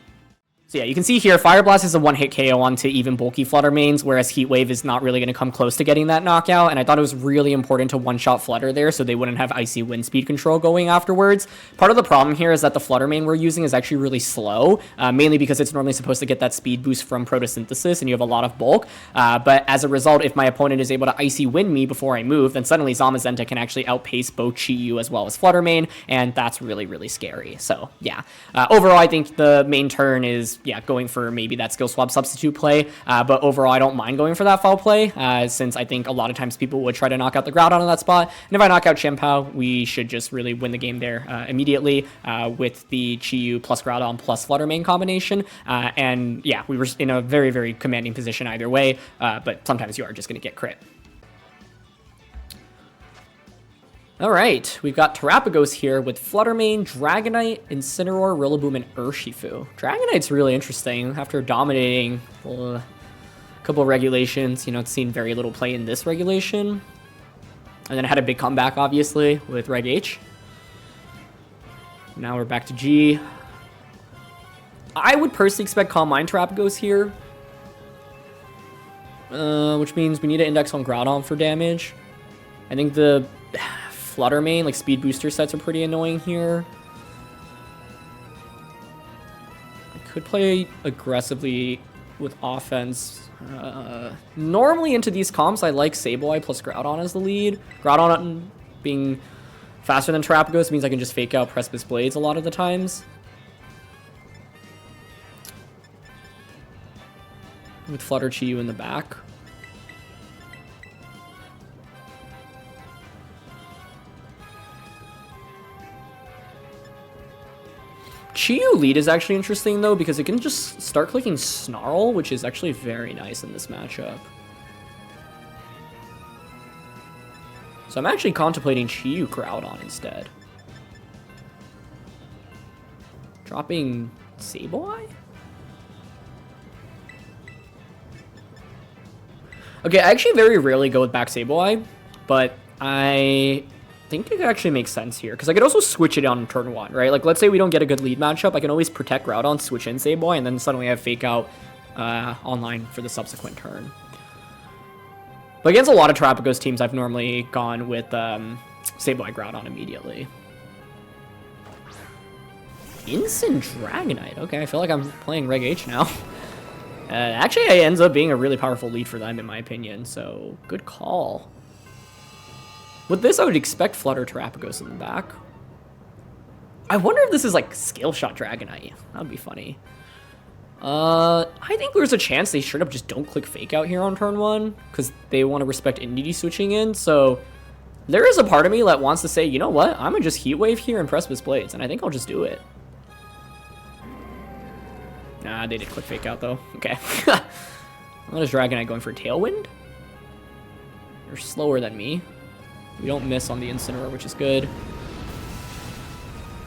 So yeah, you can see here, Fire Blast is a one-hit KO onto even bulky Flutter mains, whereas Heat Wave is not really going to come close to getting that knockout, and I thought it was really important to one-shot Flutter there so they wouldn't have Icy Wind speed control going afterwards. Part of the problem here is that the Flutter main we're using is actually really slow, mainly because it's normally supposed to get that speed boost from Photosynthesis, and you have a lot of bulk, but as a result, if my opponent is able to Icy Wind me before I move, then suddenly Zamazenta can actually outpace both Chi-Yu as well as Flutter main, and that's really, really scary. So yeah, overall, I think the main turn is yeah, going for maybe that skill swap substitute play. But overall, I don't mind going for that foul play, since I think a lot of times people would try to knock out the Groudon on that spot. And if I knock out Chien-Pao, we should just really win the game there immediately with the Chi-Yu plus Groudon plus Flutter Mane combination. And yeah, we were in a very, very commanding position either way, but sometimes you are just going to get crit. All right, we've got Terapagos here with Flutter Mane, Dragonite, Incineroar, Rillaboom, and Urshifu. Dragonite's really interesting. After dominating a couple of regulations, you know, it's seen very little play in this regulation. And then it had a big comeback, obviously, with Reg H. Now we're back to G. I would personally expect Calm Mind Terapagos here, which means we need to index on Groudon for damage. I think the Flutter Mane, like speed booster sets, are pretty annoying here. I could play aggressively with offense. Normally into these comps, I like Sableye plus Groudon as the lead. Groudon being faster than Terapagos means I can just fake out Precipice Blades a lot of the times. With Flutter Chi-Yu in the back. Chi-Yu lead is actually interesting, though, because it can just start clicking Snarl, which is actually very nice in this matchup. So I'm actually contemplating Chi-Yu Groudon instead. Dropping Sableye? Okay, I actually very rarely go with back Sableye, but I think it actually makes sense here, because I could also switch it on turn 1, right? Like, let's say we don't get a good lead matchup, I can always protect Groudon, switch in Sableye, and then suddenly I have Fake Out online for the subsequent turn. But against a lot of Terapagos teams, I've normally gone with Sableye Groudon immediately. Instant Dragonite. Okay, I feel like I'm playing Reg H now. Actually, it ends up being a really powerful lead for them, in my opinion, so good call. With this, I would expect Flutter Terapagos in the back. I wonder if this is like Scale Shot Dragonite. That would be funny. I think there's a chance they straight up just don't click Fake Out here on turn 1, because they want to respect Indie switching in, so there is a part of me that wants to say, you know what, I'm going to just Heat Wave here and Precipice Blades, and I think I'll just do it. Nah, they did click Fake Out, though. Okay. What is Dragonite going for? Tailwind? They're slower than me. We don't miss on the Incineroar, which is good.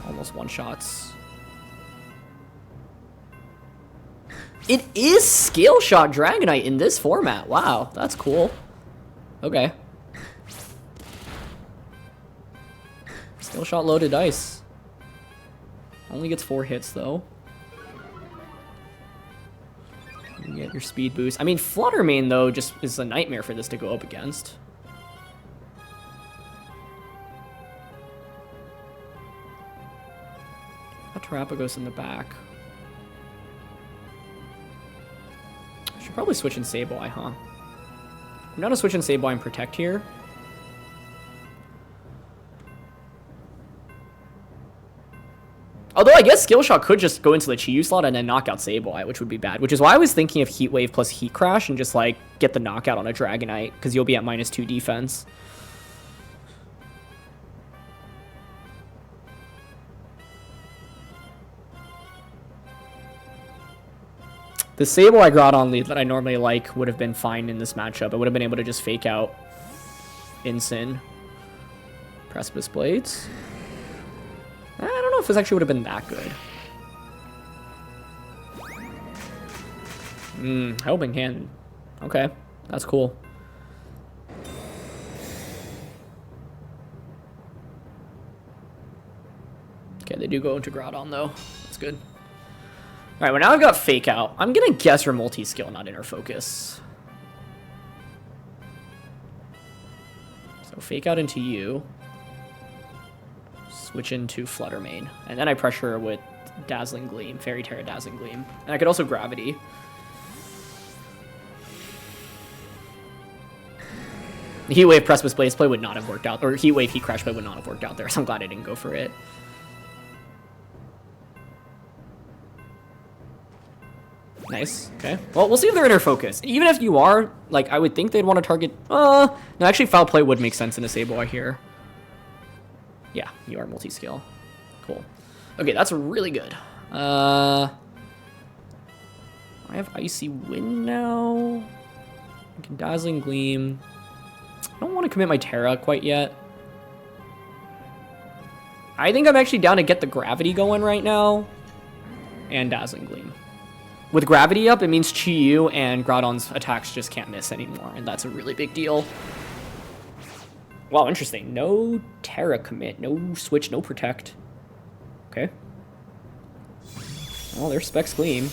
Almost one-shots. It is Scale Shot Dragonite in this format. Wow, that's cool. Okay. Scale Shot loaded dice. Only gets 4 hits, though. You get your speed boost. I mean, Flutter Mane, though, just is a nightmare for this to go up against. Terapagos in the back. I should probably switch in Sableye, huh? I'm going to switch in Sableye and Protect here. Although I guess Skill Shot could just go into the Chi-Yu slot and then knock out Sableye, which would be bad. Which is why I was thinking of Heat Wave plus Heat Crash and just like get the knockout on a Dragonite, because you'll be at -2 defense. The Sableye Groudon lead that I normally like would have been fine in this matchup. I would have been able to just Fake Out Incin. Precipice Blades. I don't know if this actually would have been that good. Helping Hand. Okay, that's cool. Okay, they do go into Groudon though. That's good. Alright, well now I've got Fake Out. I'm gonna guess you're multi-skill, not inner focus. So Fake Out into you. Switch into Flutter Mane. And then I pressure with Dazzling Gleam, Fairy Terra Dazzling Gleam. And I could also Gravity. The Heat Wave Precipice Blades play would not have worked out, or Heat Wave Heat Crash play would not have worked out there, so I'm glad I didn't go for it. Nice. Okay. Well, we'll see if they're inner focus. Even if you are, like, I would think they'd want to target... no, actually, foul play would make sense in a Sableye here. Yeah, you are multi-scale. Cool. Okay, that's really good. I have Icy Wind now. I can Dazzling Gleam. I don't want to commit my Terra quite yet. I think I'm actually down to get the Gravity going right now. And Dazzling Gleam. With Gravity up, it means Chi-Yu and Groudon's attacks just can't miss anymore. And that's a really big deal. Wow, interesting. No Terra commit. No switch, no protect. Okay. Oh, there's Specs Gleam.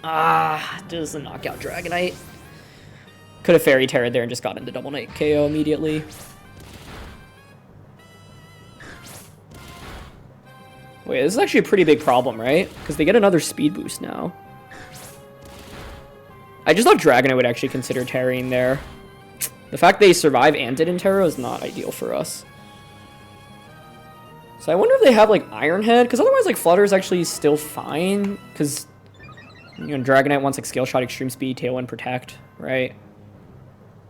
Does a knockout Dragonite. Could have Fairy Terra there and just got into Double Knight KO immediately. Wait, this is actually a pretty big problem, right? Because they get another speed boost now. I just thought Dragonite would actually consider Terraing there. The fact they survive and didn't Terra is not ideal for us. So I wonder if they have, like, Iron Head, because otherwise, like, Flutter is actually still fine, because, you know, Dragonite wants, like, Scale Shot, Extreme Speed, Tailwind, Protect, right?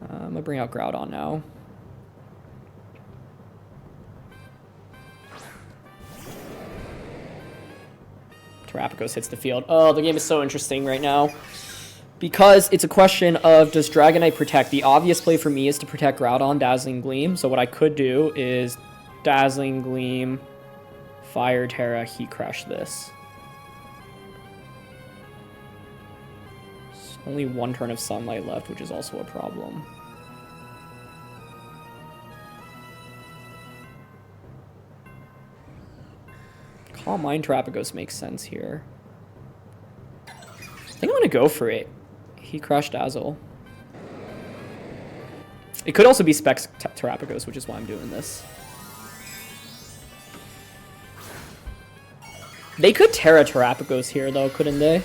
I'm going to bring out Groudon now. Terapagos hits the field. Oh, the game is so interesting right now. Because it's a question of, does Dragonite protect? The obvious play for me is to protect Groudon, Dazzling Gleam. So what I could do is Dazzling Gleam, Fire Terra, Heat Crash this. There's only one turn of Sunlight left, which is also a problem. Calm Mind Terapagos makes sense here. I think I'm going to go for it. Heat Crash Dazzle. It could also be Specs Terapagos, which is why I'm doing this. They could Terra Terapagos here, though, couldn't they?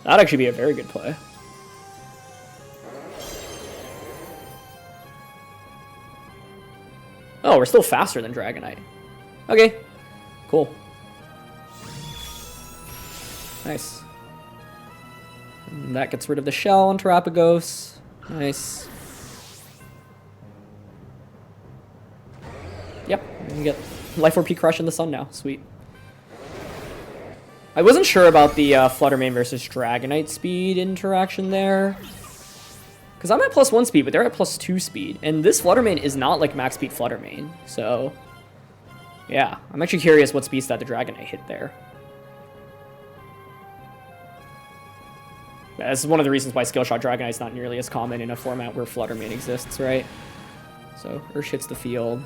That'd actually be a very good play. Oh, we're still faster than Dragonite. Okay, cool. Nice. And that gets rid of the shell on Terapagos. Nice. Yep, we can get Life Orb Crush in the sun now. Sweet. I wasn't sure about the Fluttermane versus Dragonite speed interaction there. Because I'm at +1 speed, but they're at +2 speed. And this Fluttermane is not like max speed Fluttermane. So, yeah. I'm actually curious what speed stat the Dragonite hit there. Yeah, this is one of the reasons why Skill Shot Dragonite is not nearly as common in a format where Fluttermane exists, right? So, Ursh hits the field.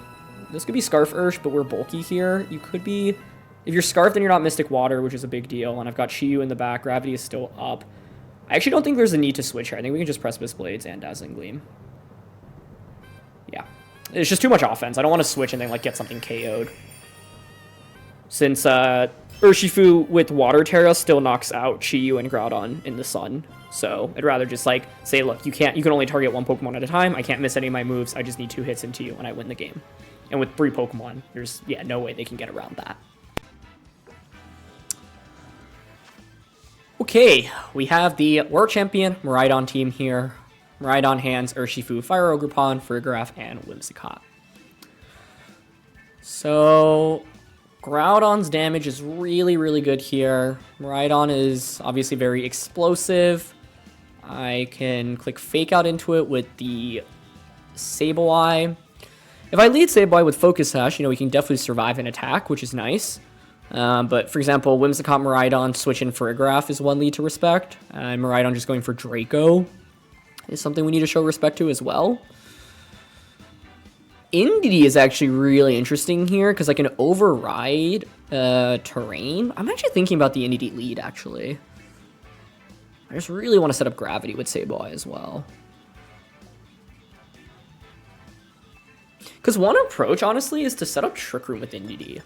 This could be Scarf Ursh, but we're bulky here. You could be... If you're Scarf, then you're not Mystic Water, which is a big deal. And I've got Chi-Yu in the back. Gravity is still up. I actually don't think there's a need to switch here. I think we can just Precipice Blades and Dazzling Gleam. Yeah. It's just too much offense. I don't want to switch and then, like, get something KO'd. Since, Urshifu with Water Terra still knocks out Chi-Yu and Groudon in the sun. So I'd rather just like say, look, you can only target one Pokemon at a time. I can't miss any of my moves. I just need 2 hits into you and I win the game. And with 3 Pokemon, there's no way they can get around that. Okay, we have the World Champion Miraidon team here. Miraidon hands Urshifu, Fire Ogerpon, Farigiraf, and Whimsicott. So Groudon's damage is really, really good here. Miraidon is obviously very explosive. I can click Fake Out into it with the Sableye. If I lead Sableye with Focus Sash, we can definitely survive an attack, which is nice. But for example, Whimsicott Miraidon switching Farigiraf is one lead to respect. And Miraidon just going for Draco is something we need to show respect to as well. Indeedee is actually really interesting here because I can override terrain. I'm actually thinking about the Indeedee lead, actually. I just really want to set up Gravity with Sableye as well. Because one approach, honestly, is to set up Trick Room with Indeedee.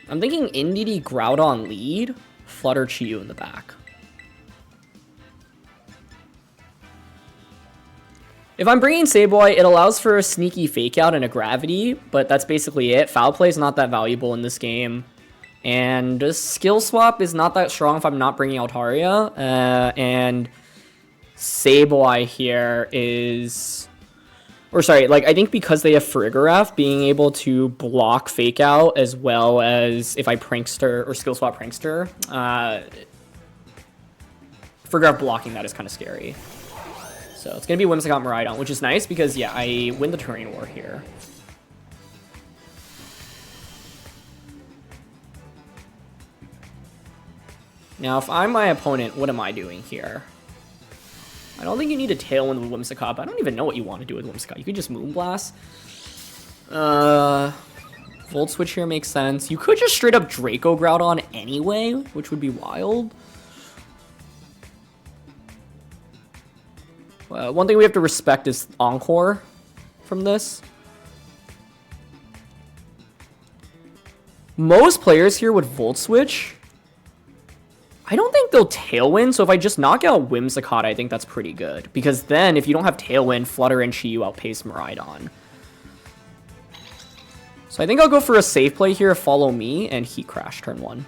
I'm thinking Indeedee Groudon lead, Flutter Chi-Yu in the back. If I'm bringing Sableye, it allows for a sneaky Fake Out and a Gravity, but that's basically it. Foul Play is not that valuable in this game. And the skill swap is not that strong if I'm not bringing Altaria. And Sableye here is... Or sorry, like, I think because they have Farigiraf, being able to block Fake Out as well as if I Prankster or Skill Swap Prankster, Farigiraf blocking that is kind of scary. So it's going to be Whimsicott Miraidon, which is nice because, yeah, I win the Terrain War here. Now, if I'm my opponent, what am I doing here? I don't think you need a Tailwind with Whimsicott, but I don't even know what you want to do with Whimsicott. You could just Moonblast. Volt Switch here makes sense. You could just straight up Draco Groudon anyway, which would be wild. One thing we have to respect is Encore from this. Most players here would Volt Switch. I don't think they'll Tailwind, so if I just knock out Whimsicott, I think that's pretty good. Because then, if you don't have Tailwind, Flutter and Chi-Yu outpace Miraidon. So I think I'll go for a safe play here, Follow Me, and Heat Crash turn 1.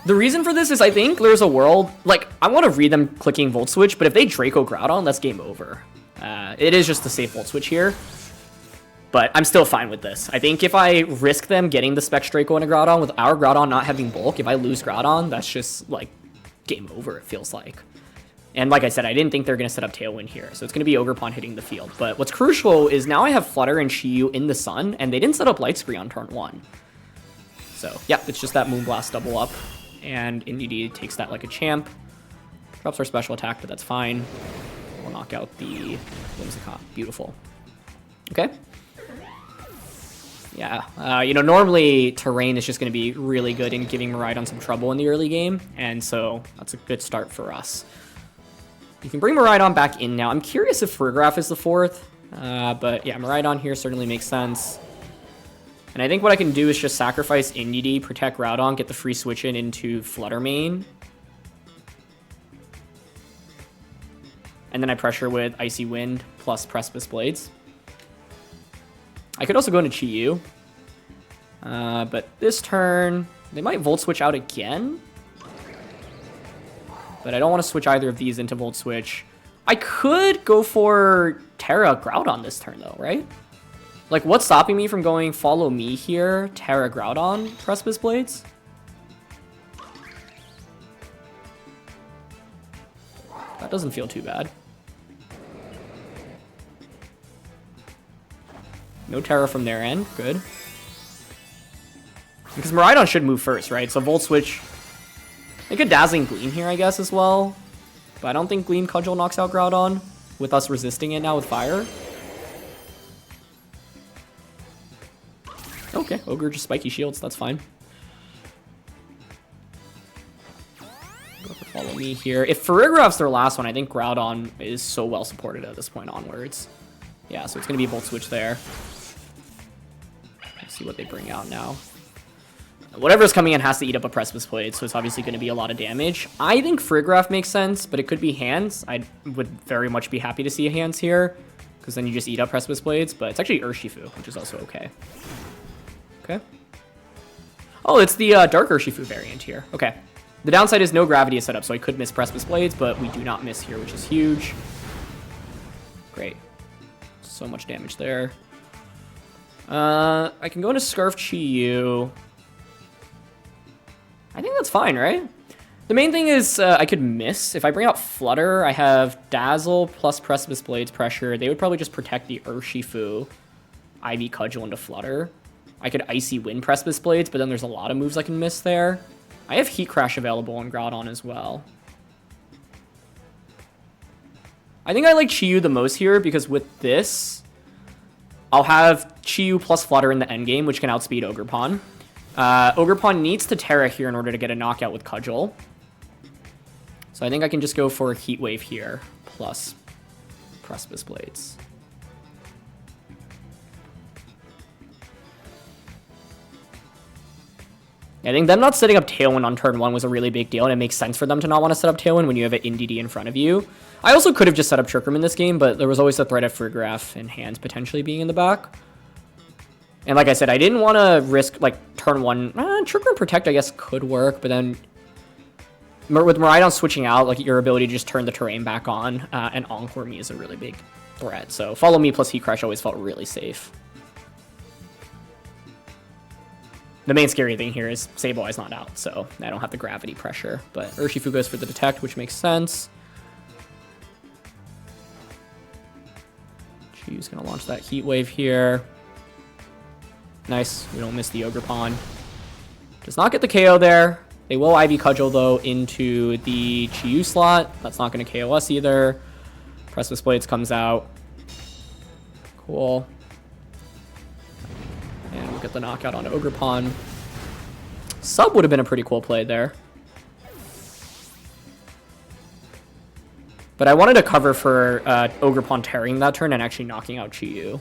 The reason for this is I think there's a world, like, I want to read them clicking Volt Switch, but if they Draco Groudon, that's game over. It is just a safe Volt Switch here. But I'm still fine with this. I think if I risk them getting the Specs Draco and a Groudon with our Groudon not having bulk, if I lose Groudon, that's just, like, game over, it feels like. And like I said, I didn't think they're going to set up Tailwind here, so it's going to be Ogerpon hitting the field. But what's crucial is now I have Flutter and Chi-Yu in the sun, and they didn't set up Light Spree on turn 1. So, yeah, it's just that Moonblast double up, and NDD takes that like a champ. Drops our special attack, but that's fine. We'll knock out the Whimsicott. Beautiful. Okay. Yeah, you know, normally Terrain is just going to be really good in giving Miraidon some trouble in the early game, and so that's a good start for us. You can bring Miraidon back in now. I'm curious if Farigiraf is the 4th, but yeah, Miraidon here certainly makes sense. And I think what I can do is just sacrifice NDD, protect Groudon, get the free switch in into Flutter Mane. And then I pressure with Icy Wind plus Precipice Blades. I could also go into Chi-Yu. But this turn, they might Volt Switch out again. But I don't want to switch either of these into Volt Switch. I could go for Terra Groudon this turn, though, right? Like, what's stopping me from going Follow Me here, Terra Groudon, Precipice Blades? That doesn't feel too bad. No Terra from their end. Good. Because Miraidon should move first, right? So Volt Switch. I could Dazzling Gleam here, I guess, as well. But I don't think Gleam Cudgel knocks out Groudon with us resisting it now with fire. Okay, Ogre just Spiky Shields. That's fine. Go for Follow Me here. If Farigiraf's their last one, I think Groudon is so well supported at this point onwards. Yeah, so it's going to be Volt Switch there. Let's see what they bring out now. Whatever's coming in has to eat up a Precipice Blade, so it's obviously going to be a lot of damage. I think Farigiraf makes sense, but it could be Hands. I would very much be happy to see a Hands here, because then you just eat up Precipice Blades, but it's actually Urshifu, which is also okay. Okay. Oh, it's the Dark Urshifu variant here. Okay. The downside is no Gravity is set up, so I could miss Precipice Blades, but we do not miss here, which is huge. Great. So much damage there. I can go into Scarf Chi-Yu. I think that's fine, right? The main thing is I could miss. If I bring out Flutter, I have Dazzle plus Precipice Blades pressure. They would probably just protect the Urshifu, Ivy Cudgel into Flutter. I could Icy Wind Precipice Blades, but then there's a lot of moves I can miss there. I have Heat Crash available on Groudon as well. I think I like Chi-Yu the most here because with this, I'll have Chi-Yu plus Flutter in the endgame, which can outspeed Ogerpon. Ogerpon needs to Terra here in order to get a knockout with Cudgel. So I think I can just go for Heat Wave here, plus Precipice Blades. I think them not setting up Tailwind on turn 1 was a really big deal, and it makes sense for them to not want to set up Tailwind when you have an NDD in front of you. I also could have just set up Trick Room in this game, but there was always the threat of Farigiraf and Hands potentially being in the back. And like I said, I didn't want to risk, like, turn 1. Trigger and Protect, I guess, could work. But then with Miraidon switching out, like, your ability to just turn the terrain back on and Encore me is a really big threat. So Follow Me plus Heat Crush always felt really safe. The main scary thing here is Sableye's not out, so I don't have the gravity pressure. But Urshifu goes for the Detect, which makes sense. Chiu's going to launch that Heat Wave here. Nice. We don't miss the Ogre Pawn. Does not get the KO there. They will Ivy Cudgel, though, into the Chiu slot. That's not going to KO us either. Precipice Blades comes out. Cool. And we'll get the knockout on Ogre Pawn. Sub would have been a pretty cool play there. But I wanted to cover for Ogre Pawn tearing that turn and actually knocking out Chiu.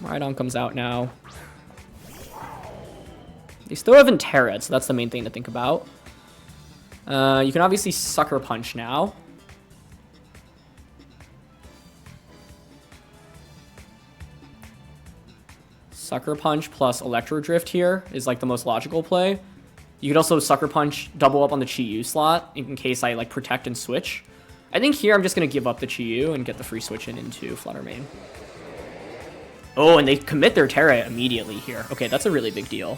Miraidon comes out now. They still have Terra, so that's the main thing to think about. You can obviously Sucker Punch now. Sucker Punch plus Electro Drift here is like the most logical play. You could also Sucker Punch, double up on the Chiu slot in case I like protect and switch. I think here I'm just going to give up the Chiu and get the free switch in into Flutter Mane. Oh, and they commit their Terra immediately here. Okay, that's a really big deal.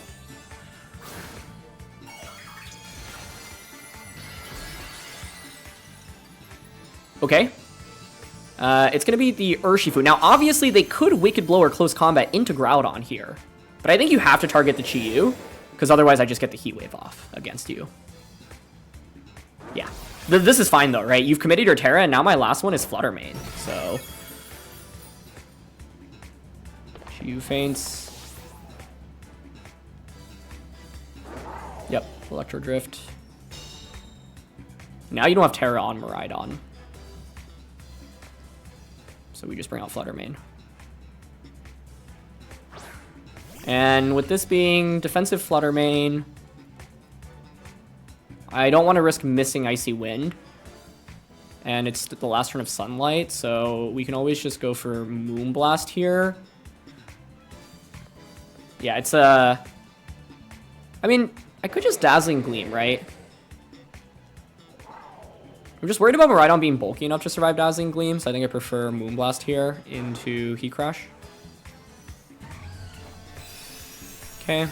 Okay. It's going to be the Urshifu. Now, obviously, they could Wicked Blow or Close Combat into Groudon here. But I think you have to target the Chiu, because otherwise I just get the Heat Wave off against you. Yeah. This is fine, though, right? You've committed your Terra, and now my last one is Flutter Mane. So Chiu feints. Yep, Electro Drift. Now you don't have Terra on Miraidon. So we just bring out Flutter Mane. And with this being defensive Flutter Mane, I don't want to risk missing Icy Wind. And it's the last turn of Sunlight, so we can always just go for Moonblast here. Yeah, it's I mean, I could just Dazzling Gleam, right? I'm just worried about Miraidon being bulky enough to survive Dazzling Gleam, so I think I prefer Moonblast here into Heat Crush. Okay.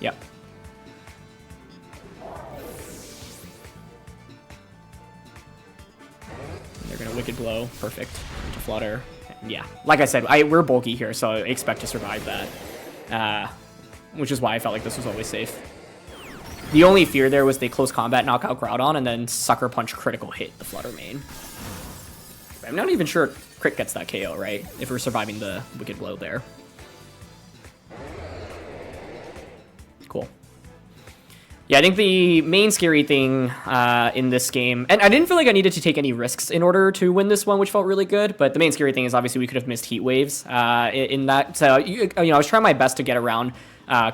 Yep. And they're gonna Wicked Blow. Perfect. To Flutter. And yeah. Like I said, we're bulky here, so I expect to survive that. Which is why I felt like this was always safe. The only fear there was they Close Combat knock out Groudon and then Sucker Punch critical hit the Flutter Mane. I'm not even sure Crit gets that KO, right? If we're surviving the Wicked Blow there. Cool. Yeah, I think the main scary thing in this game, and I didn't feel like I needed to take any risks in order to win this one, which felt really good, but the main scary thing is obviously we could have missed Heat Waves in that. So, you know, I was trying my best to get around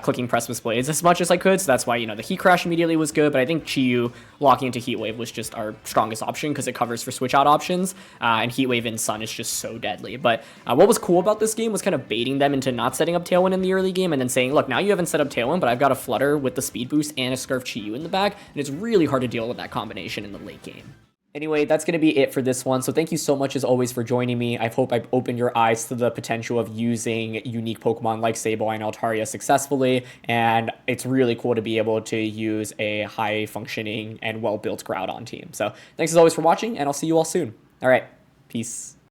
clicking Precipice Blades as much as I could, so that's why, you know, the Heat Crash immediately was good, but I think Chiu locking into Heat Wave was just our strongest option because it covers for switch out options, and Heat Wave in Sun is just so deadly. But what was cool about this game was kind of baiting them into not setting up Tailwind in the early game and then saying, look, now you haven't set up Tailwind, but I've got a Flutter with the speed boost and a Scarf Chiu in the back, and it's really hard to deal with that combination in the late game. Anyway, that's going to be it for this one. So thank you so much, as always, for joining me. I hope I've opened your eyes to the potential of using unique Pokemon like Sableye and Altaria successfully. And it's really cool to be able to use a high-functioning and well-built Groudon team. So thanks, as always, for watching, and I'll see you all soon. All right, peace.